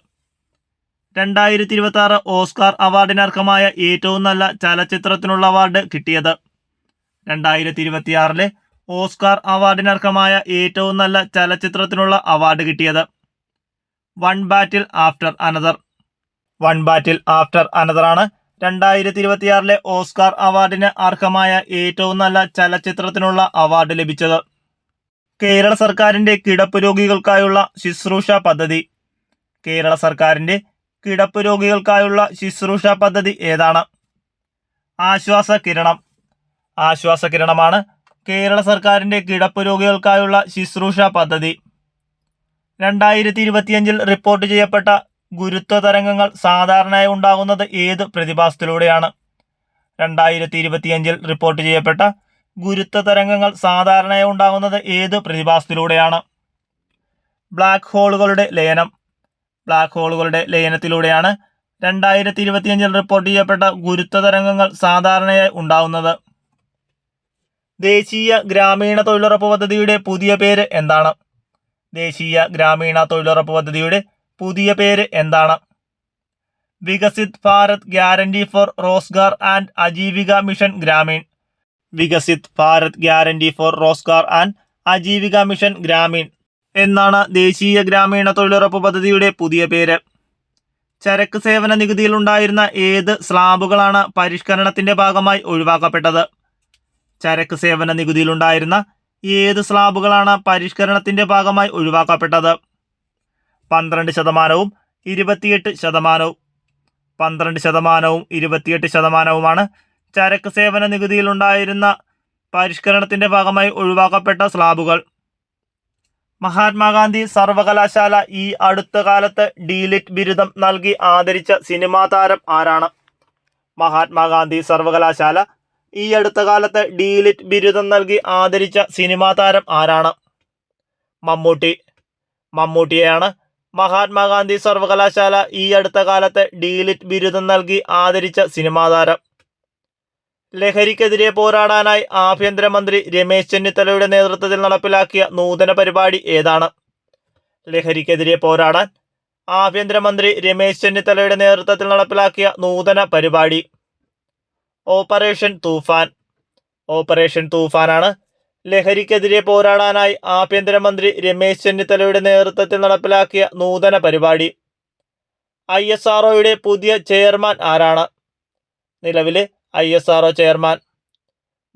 2026 ഓസ്കാർ അവാർഡിന് അർഹമായ ഏറ്റവും നല്ല ചലച്ചിത്രത്തിനുള്ള അവാർഡ് കിട്ടിയത്. 2026 ഓസ്കാർ അവാർഡിന് അർഹമായ ഏറ്റവും നല്ല ചലച്ചിത്രത്തിനുള്ള അവാർഡ് കിട്ടിയത് വൺ ബാറ്റിൽ ആഫ്റ്റർ അനദർ ആണ് 2026 ഓസ്കാർ അവാർഡിന് അർഹമായ ഏറ്റവും നല്ല ചലച്ചിത്രത്തിനുള്ള അവാർഡ് ലഭിച്ചത്. കേരള സർക്കാരിന്റെ കിടപ്പ് രോഗികൾക്കായുള്ള ശുശ്രൂഷ പദ്ധതി. കേരള സർക്കാരിന്റെ കിടപ്പ് രോഗികൾക്കായുള്ള ശുശ്രൂഷ പദ്ധതി ഏതാണ്? ആശ്വാസകിരണമാണ് കേരള സർക്കാരിന്റെ കിടപ്പ് രോഗികൾക്കായുള്ള ശുശ്രൂഷ പദ്ധതി. 2025 റിപ്പോർട്ട് ചെയ്യപ്പെട്ട ഗുരുത്വ തരംഗങ്ങൾ സാധാരണയായി ഉണ്ടാകുന്നത് ഏത് പ്രതിഭാസത്തിലൂടെയാണ്? 2025 റിപ്പോർട്ട് ചെയ്യപ്പെട്ട ഗുരുത്വ തരംഗങ്ങൾ സാധാരണയായി ഉണ്ടാകുന്നത് ഏത് പ്രതിഭാസത്തിലൂടെയാണ്? ബ്ലാക്ക് ഹോളുകളുടെ ലയനത്തിലൂടെയാണ് 2025 റിപ്പോർട്ട് ചെയ്യപ്പെട്ട ഗുരുത്വ തരംഗങ്ങൾ സാധാരണയായി ഉണ്ടാകുന്നത്. ദേശീയ ഗ്രാമീണ തൊഴിലുറപ്പ് പദ്ധതിയുടെ പുതിയ പേര് എന്താണ്? ദേശീയ ഗ്രാമീണ തൊഴിലുറപ്പ് പദ്ധതിയുടെ പുതിയ പേര് എന്താണ്? Viksit Bharat guarantee for Rozgar and Ajeevika mission Gramin. Viksit Bharat guarantee for Rozgar and Ajeevika mission Gramin എന്നാണ് ദേശീയ ഗ്രാമീണ തൊഴിലുറപ്പ് പദ്ധതിയുടെ പുതിയ പേര്. ചരക്ക് സേവന നികുതിയിൽ ഉണ്ടായിരുന്ന ഏത് സ്ലാബുകളാണ് പരിഷ്കരണത്തിന്റെ ഭാഗമായി ഒഴിവാക്കപ്പെട്ടത്? ചരക്ക് സേവന നികുതിയിലുണ്ടായിരുന്ന ഏത് സ്ലാബുകളാണ് പരിഷ്കരണത്തിന്റെ ഭാഗമായി ഒഴിവാക്കപ്പെട്ടത്? 12%, 28%. 12%, 28%മാണ് ചരക്ക് സേവന നികുതിയിലുണ്ടായിരുന്ന പരിഷ്കരണത്തിന്റെ ഭാഗമായി ഒഴിവാക്കപ്പെട്ട സ്ലാബുകൾ. മഹാത്മാഗാന്ധി സർവകലാശാല ഈ അടുത്ത കാലത്ത് ഡീലിറ്റ് ബിരുദം നൽകി ആദരിച്ച സിനിമാ താരം ആരാണ്? മഹാത്മാഗാന്ധി സർവകലാശാല ഈ അടുത്ത കാലത്ത് ഡീലിറ്റ് ബിരുദം നൽകി ആദരിച്ച സിനിമാ താരം ആരാണ്? മമ്മൂട്ടി. മമ്മൂട്ടിയെയാണ് മഹാത്മാഗാന്ധി സർവകലാശാല ഈ അടുത്ത കാലത്ത് ഡീലിറ്റ് ബിരുദം നൽകി ആദരിച്ച സിനിമാ താരം. ലഹരിക്കെതിരെ പോരാടാനായി ആഭ്യന്തരമന്ത്രി രമേശ് ചെന്നിത്തലയുടെ നേതൃത്വത്തിൽ നടപ്പിലാക്കിയ നൂതന പരിപാടി ഏതാണ്? ലഹരിക്കെതിരെ പോരാടാൻ ആഭ്യന്തരമന്ത്രി രമേശ് ചെന്നിത്തലയുടെ നേതൃത്വത്തിൽ നടപ്പിലാക്കിയ നൂതന പരിപാടി ഓപ്പറേഷൻ തൂഫാൻ. ഓപ്പറേഷൻ തൂഫാനാണ് ലഹരിക്കെതിരെ പോരാടാനായി ആഭ്യന്തരമന്ത്രി രമേശ് ചെന്നിത്തലയുടെ നേതൃത്വത്തിൽ നടപ്പിലാക്കിയ നൂതന പരിപാടി. ISROയുടെ പുതിയ ചെയർമാൻ ആരാണ്? നിലവിലെ ISRO chairman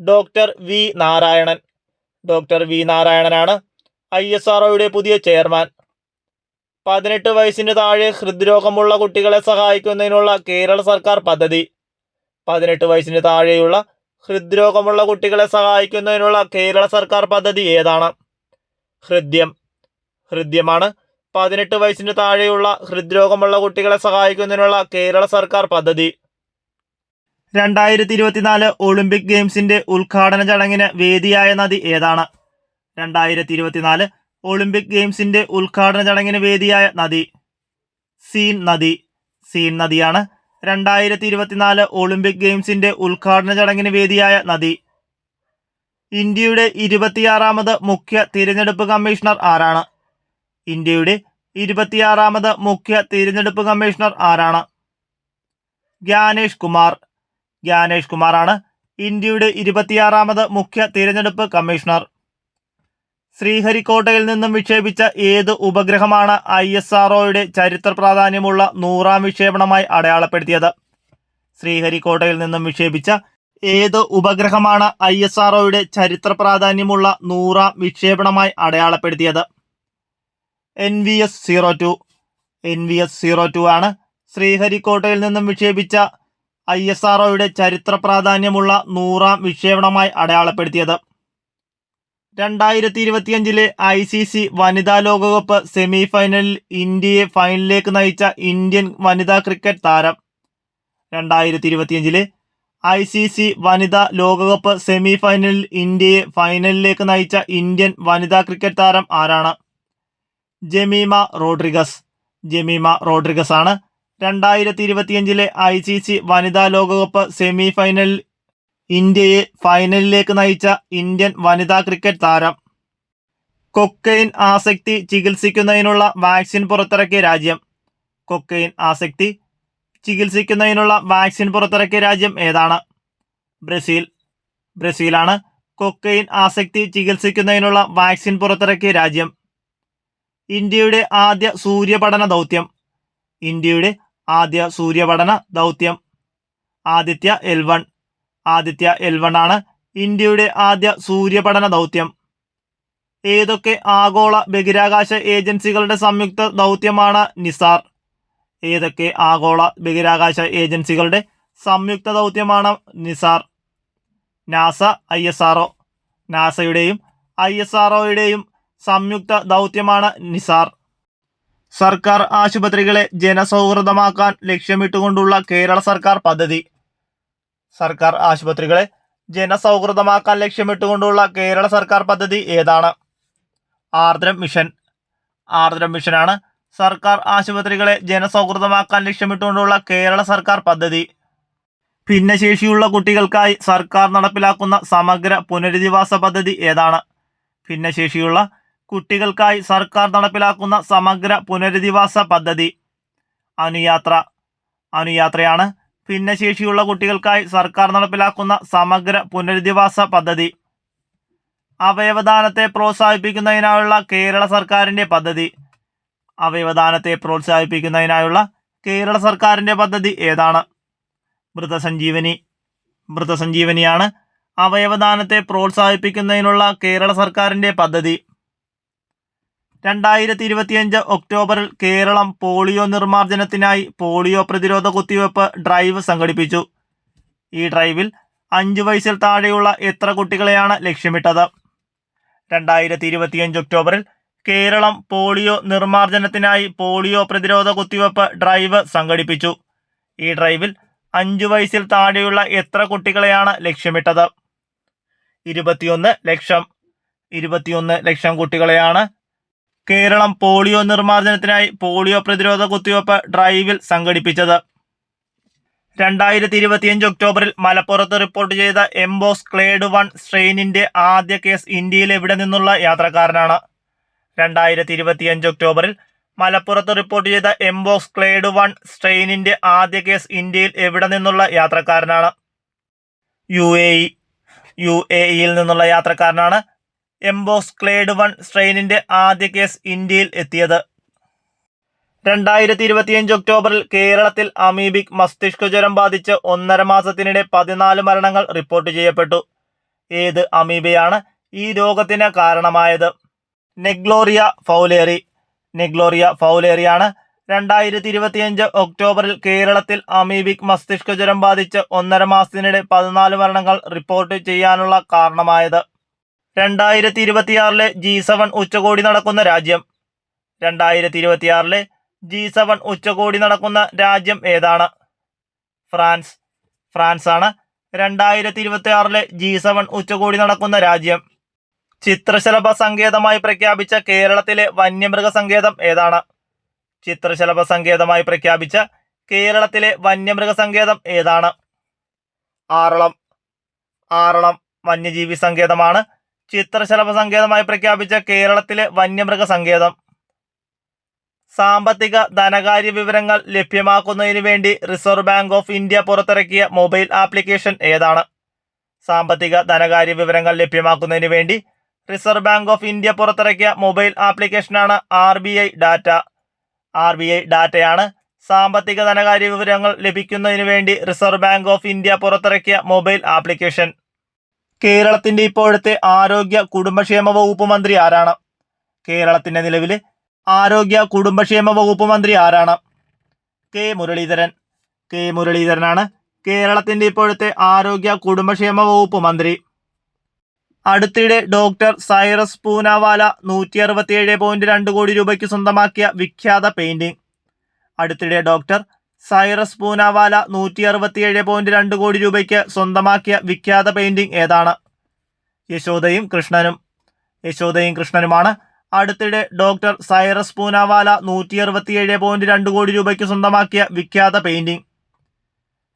doctor V Narayanan. Doctor V നാരായണനാണ് ISROയുടെ പുതിയ ചെയർമാൻ. 18 വയസ്സിന് താഴെ ഹൃദ്രോഗമുള്ള കുട്ടികളെ സഹായിക്കുന്നതിനുള്ള കേരള സർക്കാർ പദ്ധതി. 18 വയസ്സിന് താഴെയുള്ള ഹൃദ്രോഗമുള്ള കുട്ടികളെ സഹായിക്കുന്നതിനുള്ള കേരള സർക്കാർ പദ്ധതി ഏതാണ്? ഹൃദ്യം. ഹൃദ്യമാണ് 18 വയസ്സിന് താഴെയുള്ള ഹൃദ്രോഗമുള്ള കുട്ടികളെ സഹായിക്കുന്നതിനുള്ള കേരള സർക്കാർ പദ്ധതി. 2024 ഒളിമ്പിക് ഗെയിംസിന്റെ ഉദ്ഘാടന ചടങ്ങിന് വേദിയായ നദി ഏതാണ്? 2024 ഒളിമ്പിക് ഗെയിംസിന്റെ ഉദ്ഘാടന ചടങ്ങിന് വേദിയായ നദി സീൻ നദി. സീൻ നദിയാണ് 2024 ഒളിമ്പിക് ഗെയിംസിന്റെ ഉദ്ഘാടന ചടങ്ങിന് വേദിയായ നദി. ഇന്ത്യയുടെ 26ാമത് മുഖ്യ തിരഞ്ഞെടുപ്പ് കമ്മീഷണർ ആരാണ്? ഇന്ത്യയുടെ 26ാമത് മുഖ്യ തിരഞ്ഞെടുപ്പ് കമ്മീഷണർ ആരാണ്? ജ്ഞാനേഷ് കുമാർ. ജ്ഞാനേഷ് കുമാറാണ് ഇന്ത്യയുടെ 26ാമത് മുഖ്യ തിരഞ്ഞെടുപ്പ് കമ്മീഷണർ. ശ്രീഹരിക്കോട്ടയിൽ നിന്നും വിക്ഷേപിച്ച ഏത് ഉപഗ്രഹമാണ് ISROയുടെ ചരിത്ര പ്രാധാന്യമുള്ള 100ാം വിക്ഷേപണമായി അടയാളപ്പെടുത്തിയത്? ശ്രീഹരിക്കോട്ടയിൽ നിന്നും വിക്ഷേപിച്ച ഏത് ഉപഗ്രഹമാണ് ISROയുടെ ചരിത്ര പ്രാധാന്യമുള്ള 100ാം വിക്ഷേപണമായി അടയാളപ്പെടുത്തിയത്? NVS-02. NVS-02 ആണ് ശ്രീഹരിക്കോട്ടയിൽ നിന്നും വിക്ഷേപിച്ച ISROയുടെ ചരിത്ര പ്രാധാന്യമുള്ള 100ാം വിക്ഷേപണമായി അടയാളപ്പെടുത്തിയത്. 2025 ICC വനിതാ ലോകകപ്പ് സെമി ഫൈനലിൽ ഇന്ത്യയെ ഫൈനലിലേക്ക് നയിച്ച ഇന്ത്യൻ വനിതാ ക്രിക്കറ്റ് താരം. 2025 ICC വനിതാ ലോകകപ്പ് സെമി ഫൈനലിൽ ഇന്ത്യയെ ഫൈനലിലേക്ക് നയിച്ച ഇന്ത്യൻ വനിതാ ക്രിക്കറ്റ് താരം ആരാണ്? ജമീമ റോഡ്രിഗസ്. ജമീമ റോഡ്രിഗസ് ആണ് 2025 ICC വനിതാ ലോകകപ്പ് സെമി ഫൈനലിൽ ഇന്ത്യയെ ഫൈനലിലേക്ക് നയിച്ച ഇന്ത്യൻ വനിതാ ക്രിക്കറ്റ് താരം. കൊക്കൈൻ ആസക്തി ചികിത്സിക്കുന്നതിനുള്ള വാക്സിൻ പുറത്തിറക്കിയ രാജ്യം. കൊക്കൈൻ ആസക്തി ചികിത്സിക്കുന്നതിനുള്ള വാക്സിൻ പുറത്തിറക്കിയ രാജ്യം ഏതാണ്? ബ്രസീൽ. ബ്രസീലാണ് കൊക്കൈൻ ആസക്തി ചികിത്സിക്കുന്നതിനുള്ള വാക്സിൻ പുറത്തിറക്കിയ രാജ്യം. ഇന്ത്യയുടെ ആദ്യ സൂര്യപഠന ദൗത്യം. ഇന്ത്യയുടെ ആദ്യ സൂര്യപഠന ദൗത്യം ആദിത്യ L1. ആദിത്യ L1 ആണ് ഇന്ത്യയുടെ ആദ്യ സൂര്യപഠന ദൗത്യം. ഏതൊക്കെ ആഗോള ബഹിരാകാശ ഏജൻസികളുടെ സംയുക്ത ദൗത്യമാണ് നിസാർ? ഏതൊക്കെ ആഗോള ബഹിരാകാശ ഏജൻസികളുടെ സംയുക്ത ദൗത്യമാണ് നിസാർ? NASA, ISRO. നാസയുടെയും ISROയുടെയും സംയുക്ത ദൗത്യമാണ് നിസാർ. സർക്കാർ ആശുപത്രികളെ ജനസൗഹൃദമാക്കാൻ ലക്ഷ്യമിട്ടുകൊണ്ടുള്ള കേരള സർക്കാർ പദ്ധതി. സർക്കാർ ആശുപത്രികളെ ജനസൗഹൃദമാക്കാൻ ലക്ഷ്യമിട്ടുകൊണ്ടുള്ള കേരള സർക്കാർ പദ്ധതി ഏതാണ്? ആർദ്രം മിഷൻ. ആർദ്രം മിഷനാണ് സർക്കാർ ആശുപത്രികളെ ജനസൗഹൃദമാക്കാൻ ലക്ഷ്യമിട്ടുകൊണ്ടുള്ള കേരള സർക്കാർ പദ്ധതി. ഭിന്നശേഷിയുള്ള കുട്ടികൾക്കായി സർക്കാർ നടപ്പിലാക്കുന്ന സമഗ്ര പുനരധിവാസ പദ്ധതി ഏതാണ്? ഭിന്നശേഷിയുള്ള കുട്ടികൾക്കായി സർക്കാർ നടപ്പിലാക്കുന്ന സമഗ്ര പുനരധിവാസ പദ്ധതി അനുയാത്ര. അനുയാത്രയാണ് ഭിന്നശേഷിയുള്ള കുട്ടികൾക്കായി സർക്കാർ നടപ്പിലാക്കുന്ന സമഗ്ര പുനരധിവാസ പദ്ധതി. അവയവദാനത്തെ പ്രോത്സാഹിപ്പിക്കുന്നതിനായുള്ള കേരള സർക്കാരിന്റെ പദ്ധതി. അവയവദാനത്തെ പ്രോത്സാഹിപ്പിക്കുന്നതിനായുള്ള കേരള സർക്കാരിന്റെ പദ്ധതി ഏതാണ്? മൃതസഞ്ജീവനി. മൃതസഞ്ജീവനിയാണ് അവയവദാനത്തെ പ്രോത്സാഹിപ്പിക്കുന്നതിനുള്ള കേരള സർക്കാരിന്റെ പദ്ധതി. 2025 ഒക്ടോബറിൽ കേരളം പോളിയോ നിർമ്മാർജ്ജനത്തിനായി പോളിയോ പ്രതിരോധ കുത്തിവയ്പ്പ് ഡ്രൈവ് സംഘടിപ്പിച്ചു. ഈ ഡ്രൈവിൽ 5 വയസ്സിൽ താഴെയുള്ള എത്ര കുട്ടികളെയാണ് ലക്ഷ്യമിട്ടത്? 2025 ഒക്ടോബറിൽ കേരളം പോളിയോ നിർമ്മാർജ്ജനത്തിനായി പോളിയോ പ്രതിരോധ കുത്തിവയ്പ്പ് ഡ്രൈവ് സംഘടിപ്പിച്ചു. ഈ ഡ്രൈവിൽ 5 വയസ്സിൽ താഴെയുള്ള എത്ര കുട്ടികളെയാണ് ലക്ഷ്യമിട്ടത്? 21 ലക്ഷം. 21 ലക്ഷം കുട്ടികളെയാണ് കേരളം പോളിയോ നിർമ്മാർജ്ജനത്തിനായി പോളിയോ പ്രതിരോധ കുത്തിവയ്പ്പ് ഡ്രൈവിൽ സംഘടിപ്പിച്ചത്. 2025 ഒക്ടോബറിൽ മലപ്പുറത്ത് റിപ്പോർട്ട് ചെയ്ത എംബോസ് ക്ലേഡ് 1 സ്ട്രെയിനിന്റെ ആദ്യ കേസ് ഇന്ത്യയിൽ എവിടെ നിന്നുള്ള യാത്രക്കാരനാണ്? 2025 ഒക്ടോബറിൽ മലപ്പുറത്ത് റിപ്പോർട്ട് ചെയ്ത എംബോസ് ക്ലേഡ് 1 സ്ട്രെയിനിന്റെ ആദ്യ കേസ് ഇന്ത്യയിൽ എവിടെ നിന്നുള്ള യാത്രക്കാരനാണ്? യുഎഇയിൽ നിന്നുള്ള യാത്രക്കാരനാണ് എംബോസ് ക്ലേഡ് 1 സ്ട്രെയിനിന്റെ ആദ്യ കേസ് ഇന്ത്യയിൽ എത്തിയത്. 2025 ഒക്ടോബറിൽ കേരളത്തിൽ അമീബിക് മസ്തിഷ്ക ജ്വരം ബാധിച്ച് 1.5 മാസത്തിനിടെ 14 മരണങ്ങൾ റിപ്പോർട്ട് ചെയ്യപ്പെട്ടു. ഏത് അമീബയാണ് ഈ രോഗത്തിന് കാരണമായത്? നെഗ്ലോറിയ ഫൗലേറി. നെഗ്ലോറിയ ഫൗലേറിയാണ് 2025 ഒക്ടോബറിൽ കേരളത്തിൽ അമീബിക് മസ്തിഷ്ക ജ്വരം ബാധിച്ച് 1.5 മാസത്തിനിടെ 14 മരണങ്ങൾ റിപ്പോർട്ട് ചെയ്യാനുള്ള കാരണമായത്. 2026 G7 ഉച്ചകോടി നടക്കുന്ന രാജ്യം. 2026 G7 ഉച്ചകോടി നടക്കുന്ന രാജ്യം ഏതാണ്? ഫ്രാൻസ്. ഫ്രാൻസാണ് 2026 G7 ഉച്ചകോടി നടക്കുന്ന രാജ്യം. ചിത്രശലഭ സങ്കേതമായി പ്രഖ്യാപിച്ച കേരളത്തിലെ വന്യമൃഗ സങ്കേതം ഏതാണ്? ചിത്രശലഭ സങ്കേതമായി പ്രഖ്യാപിച്ച കേരളത്തിലെ വന്യമൃഗ സങ്കേതം ഏതാണ്? ആറളം. ആറളം വന്യജീവി സങ്കേതമാണ് ചിത്രശലഭ സങ്കേതമായി പ്രഖ്യാപിച്ച കേരളത്തിലെ വന്യമൃഗ സങ്കേതം. സാമ്പത്തിക ധനകാര്യ വിവരങ്ങൾ ലഭ്യമാക്കുന്നതിന് വേണ്ടി റിസർവ് ബാങ്ക് ഓഫ് ഇന്ത്യ പുറത്തിറക്കിയ മൊബൈൽ ആപ്ലിക്കേഷൻ ഏതാണ്? സാമ്പത്തിക ധനകാര്യ വിവരങ്ങൾ ലഭ്യമാക്കുന്നതിന് വേണ്ടി റിസർവ് ബാങ്ക് ഓഫ് ഇന്ത്യ പുറത്തിറക്കിയ മൊബൈൽ ആപ്ലിക്കേഷനാണ് RBI ഡാറ്റ. RBI ഡാറ്റയാണ് സാമ്പത്തിക ധനകാര്യ വിവരങ്ങൾ ലഭിക്കുന്നതിന് വേണ്ടി റിസർവ് ബാങ്ക് ഓഫ് ഇന്ത്യ പുറത്തിറക്കിയ മൊബൈൽ ആപ്ലിക്കേഷൻ. കേരളത്തിന്റെ ഇപ്പോഴത്തെ ആരോഗ്യ കുടുംബക്ഷേമ വകുപ്പ് മന്ത്രി ആരാണ്? കേരളത്തിന്റെ നിലവിലെ ആരോഗ്യ കുടുംബക്ഷേമ വകുപ്പ് മന്ത്രി ആരാണ്? കെ മുരളീധരൻ. കെ മുരളീധരനാണ് കേരളത്തിന്റെ ഇപ്പോഴത്തെ ആരോഗ്യ കുടുംബക്ഷേമ വകുപ്പ് മന്ത്രി. അടുത്തിടെ ഡോക്ടർ സൈറസ് പൂനാവാല 167.2 കോടി രൂപയ്ക്ക് സ്വന്തമാക്കിയ വിഖ്യാത പെയിന്റിംഗ്. അടുത്തിടെ ഡോക്ടർ സൈറസ് പൂനാവാല 167.2 കോടി രൂപയ്ക്ക് സ്വന്തമാക്കിയ വിഖ്യാത പെയിന്റിംഗ് ഏതാണ്? യശോദയും കൃഷ്ണനും. യശോദയും കൃഷ്ണനുമാണ് അടുത്തിടെ ഡോക്ടർ സൈറസ് പൂനാവാല 167.2 കോടി രൂപയ്ക്ക് സ്വന്തമാക്കിയ വിഖ്യാത പെയിന്റിംഗ്.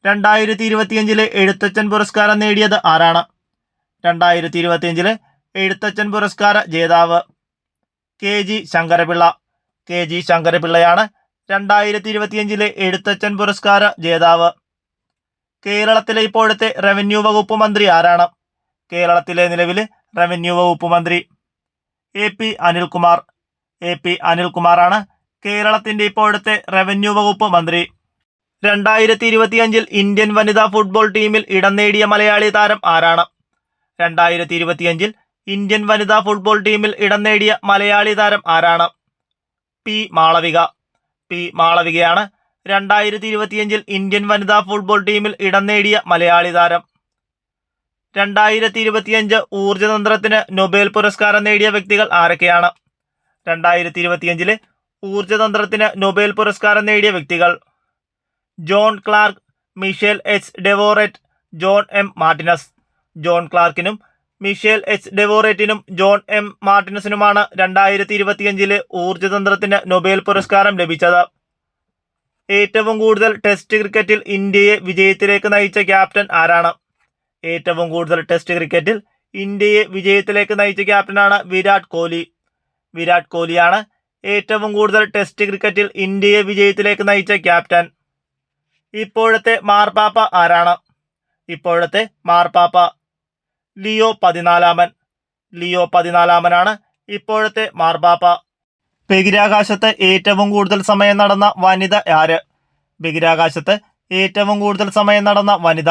2025 എഴുത്തച്ഛൻ പുരസ്കാരം നേടിയത് ആരാണ്? 2025 എഴുത്തച്ഛൻ പുരസ്കാര ജേതാവ് KG ശങ്കരപിള്ള. KG ശങ്കരപിള്ളയാണ് 2025 എഴുത്തച്ഛൻ പുരസ്കാര ജേതാവ്. കേരളത്തിലെ ഇപ്പോഴത്തെ റവന്യൂ വകുപ്പ് മന്ത്രി ആരാണ്? കേരളത്തിലെ നിലവിലെ റവന്യൂ വകുപ്പ് മന്ത്രി AP അനിൽകുമാർ. AP അനിൽകുമാറാണ് കേരളത്തിന്റെ ഇപ്പോഴത്തെ റവന്യൂ വകുപ്പ് മന്ത്രി. 2025 ഇന്ത്യൻ വനിതാ ഫുട്ബോൾ ടീമിൽ ഇടം നേടിയ മലയാളി താരം ആരാണ്? 2025 ഇന്ത്യൻ വനിതാ ഫുട്ബോൾ ടീമിൽ ഇടം നേടിയ മലയാളി താരം ആരാണ്? P മാളവിക. P മാളവികയാണ് 2025 ഇന്ത്യൻ വനിതാ ഫുട്ബോൾ ടീമിൽ ഇടം നേടിയ മലയാളി താരം. 2025 ഊർജ്ജതന്ത്രത്തിന് നൊബേൽ പുരസ്കാരം നേടിയ വ്യക്തികൾ ആരൊക്കെയാണ്? 2025 ഊർജ്ജതന്ത്രത്തിന് നൊബേൽ പുരസ്കാരം നേടിയ വ്യക്തികൾ: John Clarke, Michel H. Devoret, John M. Martinis. John ക്ലാർക്കിനും മിഷേൽ H. ഡെവോറെറ്റിനും ജോൺ M. മാർട്ടിനസിനുമാണ് 2025 ഊർജ്ജതന്ത്രത്തിന് നൊബേൽ പുരസ്കാരം ലഭിച്ചത്. ഏറ്റവും കൂടുതൽ ടെസ്റ്റ് ക്രിക്കറ്റിൽ ഇന്ത്യയെ വിജയത്തിലേക്ക് നയിച്ച ക്യാപ്റ്റൻ ആരാണ്? ഏറ്റവും കൂടുതൽ ടെസ്റ്റ് ക്രിക്കറ്റിൽ ഇന്ത്യയെ വിജയത്തിലേക്ക് നയിച്ച ക്യാപ്റ്റനാണ് വിരാട് കോഹ്ലി. വിരാട് കോഹ്ലിയാണ് ഏറ്റവും കൂടുതൽ ടെസ്റ്റ് ക്രിക്കറ്റിൽ ഇന്ത്യയെ വിജയത്തിലേക്ക് നയിച്ച ക്യാപ്റ്റൻ. ഇപ്പോഴത്തെ മാർപ്പാപ്പ ആരാണ്? ഇപ്പോഴത്തെ മാർപ്പാപ്പ ലിയോ 14 ലിയോ 14 ഇപ്പോഴത്തെ മാർപ്പാപ്പ. ബഹിരാകാശത്ത് ഏറ്റവും കൂടുതൽ സമയം നടന്ന വനിത ആര്? ബഹിരാകാശത്ത് ഏറ്റവും കൂടുതൽ സമയം നടന്ന വനിത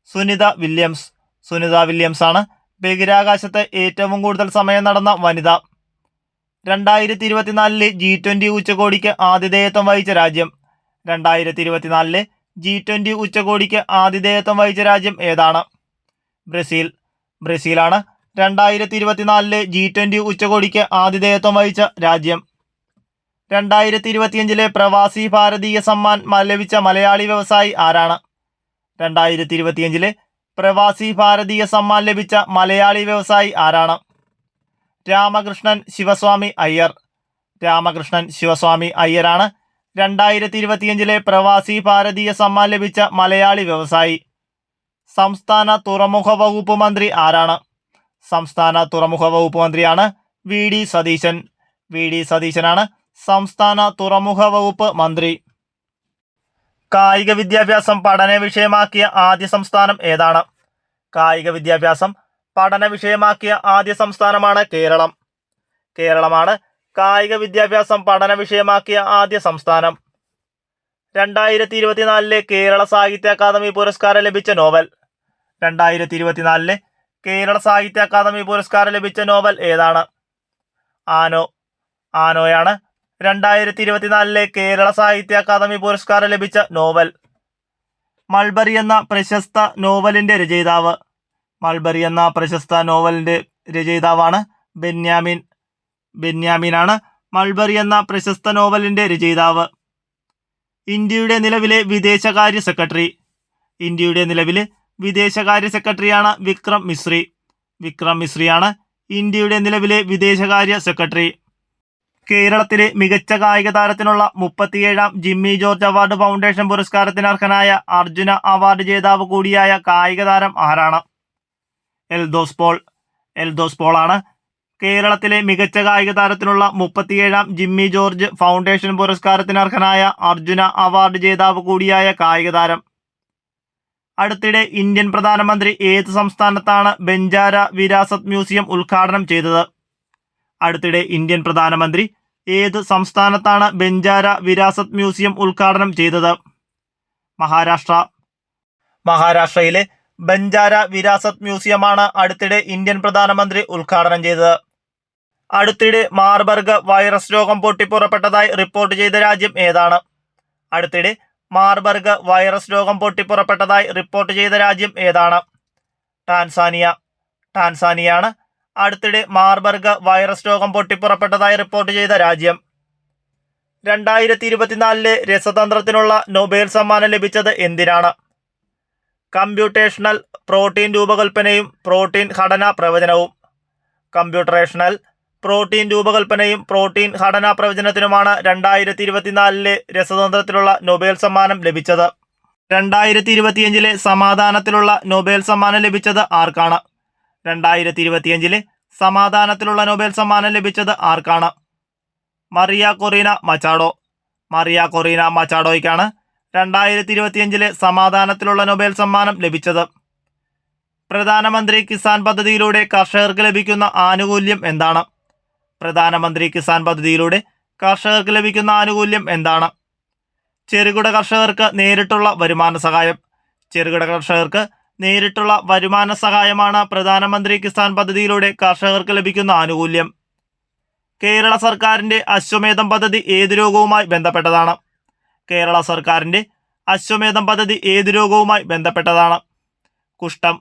സുനിത വില്യംസ്. സുനിത വില്യംസ് ആണ് ബഹിരാകാശത്ത് ഏറ്റവും കൂടുതൽ സമയം നടന്ന വനിത. 2024 G20 ഉച്ചകോടിക്ക് ആതിഥേയത്വം വഹിച്ച രാജ്യം. 2024 G20 ഉച്ചകോടിക്ക് ആതിഥേയത്വം വഹിച്ച രാജ്യം ഏതാണ്? ബ്രസീൽ. ബ്രസീലാണ് 2024 G20 ഉച്ചകോടിക്ക് ആതിഥേയത്വം വഹിച്ച രാജ്യം. 2025 പ്രവാസി ഭാരതീയ സമ്മാൻ ലഭിച്ച മലയാളി വ്യവസായി ആരാണ്? 2025 പ്രവാസി ഭാരതീയ സമ്മാൻ ലഭിച്ച മലയാളി വ്യവസായി ആരാണ്? രാമകൃഷ്ണൻ ശിവസ്വാമി അയ്യർ. രാമകൃഷ്ണൻ ശിവസ്വാമി അയ്യരാണ് 2025 പ്രവാസി ഭാരതീയ സമ്മാൻ ലഭിച്ച മലയാളി വ്യവസായി. സംസ്ഥാന തുറമുഖ വകുപ്പ് മന്ത്രി ആരാണ്? സംസ്ഥാന തുറമുഖ വകുപ്പ് മന്ത്രിയാണ് V D Satheesan. V D സതീശനാണ് സംസ്ഥാന തുറമുഖ വകുപ്പ് മന്ത്രി. കായിക വിദ്യാഭ്യാസം പഠന വിഷയമാക്കിയ ആദ്യ സംസ്ഥാനം ഏതാണ്? കായിക വിദ്യാഭ്യാസം പഠന വിഷയമാക്കിയ ആദ്യ സംസ്ഥാനമാണ് കേരളം. കേരളമാണ് കായിക വിദ്യാഭ്യാസം പഠന വിഷയമാക്കിയ ആദ്യ സംസ്ഥാനം. 2024 കേരള സാഹിത്യ അക്കാദമി പുരസ്കാരം ലഭിച്ച നോവൽ. 2024 കേരള സാഹിത്യ അക്കാദമി പുരസ്കാരം ലഭിച്ച നോവൽ ഏതാണ്? ആനോ. ആനോയാണ് 2024 കേരള സാഹിത്യ അക്കാദമി പുരസ്കാരം ലഭിച്ച നോവൽ. മൾബറി എന്ന പ്രശസ്ത നോവലിന്റെ രചയിതാവ്. മൾബറി എന്ന പ്രശസ്ത നോവലിന്റെ രചയിതാവാണ് ബെന്യാമിൻ. ബെന്യാമിനാണ് മൾബറി എന്ന പ്രശസ്ത നോവലിന്റെ രചയിതാവ്. ഇന്ത്യയുടെ നിലവിലെ വിദേശകാര്യ സെക്രട്ടറി. ഇന്ത്യയുടെ നിലവിലെ വിദേശകാര്യ സെക്രട്ടറിയാണ് വിക്രം മിശ്രി. വിക്രം മിശ്രിയാണ് ഇന്ത്യയുടെ നിലവിലെ വിദേശകാര്യ സെക്രട്ടറി. കേരളത്തിലെ മികച്ച കായിക താരത്തിനുള്ള 37ാം ജിമ്മി ജോർജ് അവാർഡ് ഫൗണ്ടേഷൻ പുരസ്കാരത്തിന് അർഹനായ അർജുന അവാർഡ് ജേതാവ് കൂടിയായ കായിക താരം ആരാണ്? എൽദോസ് പോൾ. എൽദോസ് പോളാണ് കേരളത്തിലെ മികച്ച കായിക താരത്തിനുള്ള 37ാം ജിമ്മി ജോർജ് ഫൗണ്ടേഷൻ പുരസ്കാരത്തിന് അർഹനായ അർജുന അവാർഡ് ജേതാവ് കൂടിയായ കായിക താരം. അടുത്തിടെ ഇന്ത്യൻ പ്രധാനമന്ത്രി ഏത് സംസ്ഥാനത്താണ് ബെഞ്ചാര വിരാസത് മ്യൂസിയം ഉദ്ഘാടനം ചെയ്തത്? അടുത്തിടെ ഇന്ത്യൻ പ്രധാനമന്ത്രി ഏത് സംസ്ഥാനത്താണ് ബെഞ്ചാര വിരാസത് മ്യൂസിയം ഉദ്ഘാടനം ചെയ്തത്? മഹാരാഷ്ട്ര. മഹാരാഷ്ട്രയിലെ ബെഞ്ചാര വിരാസത് മ്യൂസിയമാണ് അടുത്തിടെ ഇന്ത്യൻ പ്രധാനമന്ത്രി ഉദ്ഘാടനം ചെയ്തത്. അടുത്തിടെ മാർബർഗ് വൈറസ് രോഗം പൊട്ടിപ്പുറപ്പെട്ടതായി റിപ്പോർട്ട് ചെയ്ത രാജ്യം ഏതാണ്? അടുത്തിടെ മാർബർഗ് വൈറസ് രോഗം പൊട്ടിപ്പുറപ്പെട്ടതായി റിപ്പോർട്ട് ചെയ്ത രാജ്യം ഏതാണ്? ടാൻസാനിയ. ടാൻസാനിയാണ് അടുത്തിടെ മാർബർഗ് വൈറസ് രോഗം പൊട്ടിപ്പുറപ്പെട്ടതായി റിപ്പോർട്ട് ചെയ്ത രാജ്യം. 2024 രസതന്ത്രത്തിനുള്ള നൊബേൽ സമ്മാനം ലഭിച്ചത് എന്തിനാണ്? കമ്പ്യൂട്ടേഷണൽ പ്രോട്ടീൻ രൂപകൽപ്പനയും പ്രോട്ടീൻ ഘടനാ പ്രവചനവും. കമ്പ്യൂട്ടറേഷണൽ പ്രോട്ടീൻ രൂപകൽപ്പനയും പ്രോട്ടീൻ ഘടനാ പ്രവചനത്തിനുമാണ് 2024 രസതന്ത്രത്തിലുള്ള നൊബേൽ സമ്മാനം ലഭിച്ചത്. 2025 സമാധാനത്തിലുള്ള നൊബേൽ സമ്മാനം ലഭിച്ചത് ആർക്കാണ്? 2025 സമാധാനത്തിലുള്ള നൊബേൽ സമ്മാനം ലഭിച്ചത് ആർക്കാണ്? Maria Corina Machado. Maria Corina മച്ചാഡോയ്ക്കാണ് 2025 സമാധാനത്തിലുള്ള നൊബേൽ സമ്മാനം ലഭിച്ചത്. പ്രധാനമന്ത്രി കിസാൻ പദ്ധതിയിലൂടെ കർഷകർക്ക് ലഭിക്കുന്ന ആനുകൂല്യം എന്താണ്? പ്രധാനമന്ത്രി കിസാൻ പദ്ധതിയിലൂടെ കർഷകർക്ക് ലഭിക്കുന്ന ആനുകൂല്യം എന്താണ്? ചെറുകിട കർഷകർക്ക് നേരിട്ടുള്ള വരുമാന സഹായം. ചെറുകിട കർഷകർക്ക് നേരിട്ടുള്ള വരുമാന സഹായമാണ് പ്രധാനമന്ത്രി കിസാൻ പദ്ധതിയിലൂടെ കർഷകർക്ക് ലഭിക്കുന്ന ആനുകൂല്യം. കേരള സർക്കാരിന്റെ അശ്വമേധം പദ്ധതി ഏത് രോഗവുമായി ബന്ധപ്പെട്ടതാണ്? കേരള സർക്കാരിന്റെ അശ്വമേധം പദ്ധതി ഏത് രോഗവുമായി ബന്ധപ്പെട്ടതാണ്? കുഷ്ഠം.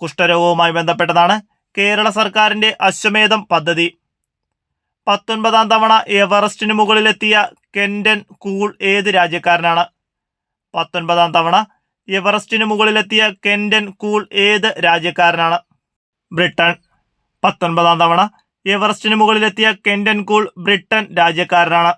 കുഷ്ഠരോഗവുമായി ബന്ധപ്പെട്ടതാണ് കേരള സർക്കാരിന്റെ അശ്വമേധം പദ്ധതി. 19ാം തവണ എവറസ്റ്റിന് മുകളിലെത്തിയ കെൻഡൻ കൂൾ ഏത് രാജ്യക്കാരനാണ്? 19ാം തവണ എവറസ്റ്റിന് മുകളിലെത്തിയ കെൻഡൻ കൂൾ ഏത് രാജ്യക്കാരനാണ്? ബ്രിട്ടൻ. 19ാം തവണ എവറസ്റ്റിന് മുകളിലെത്തിയ കെൻഡൻ കൂൾ ബ്രിട്ടൻ രാജ്യക്കാരനാണ്.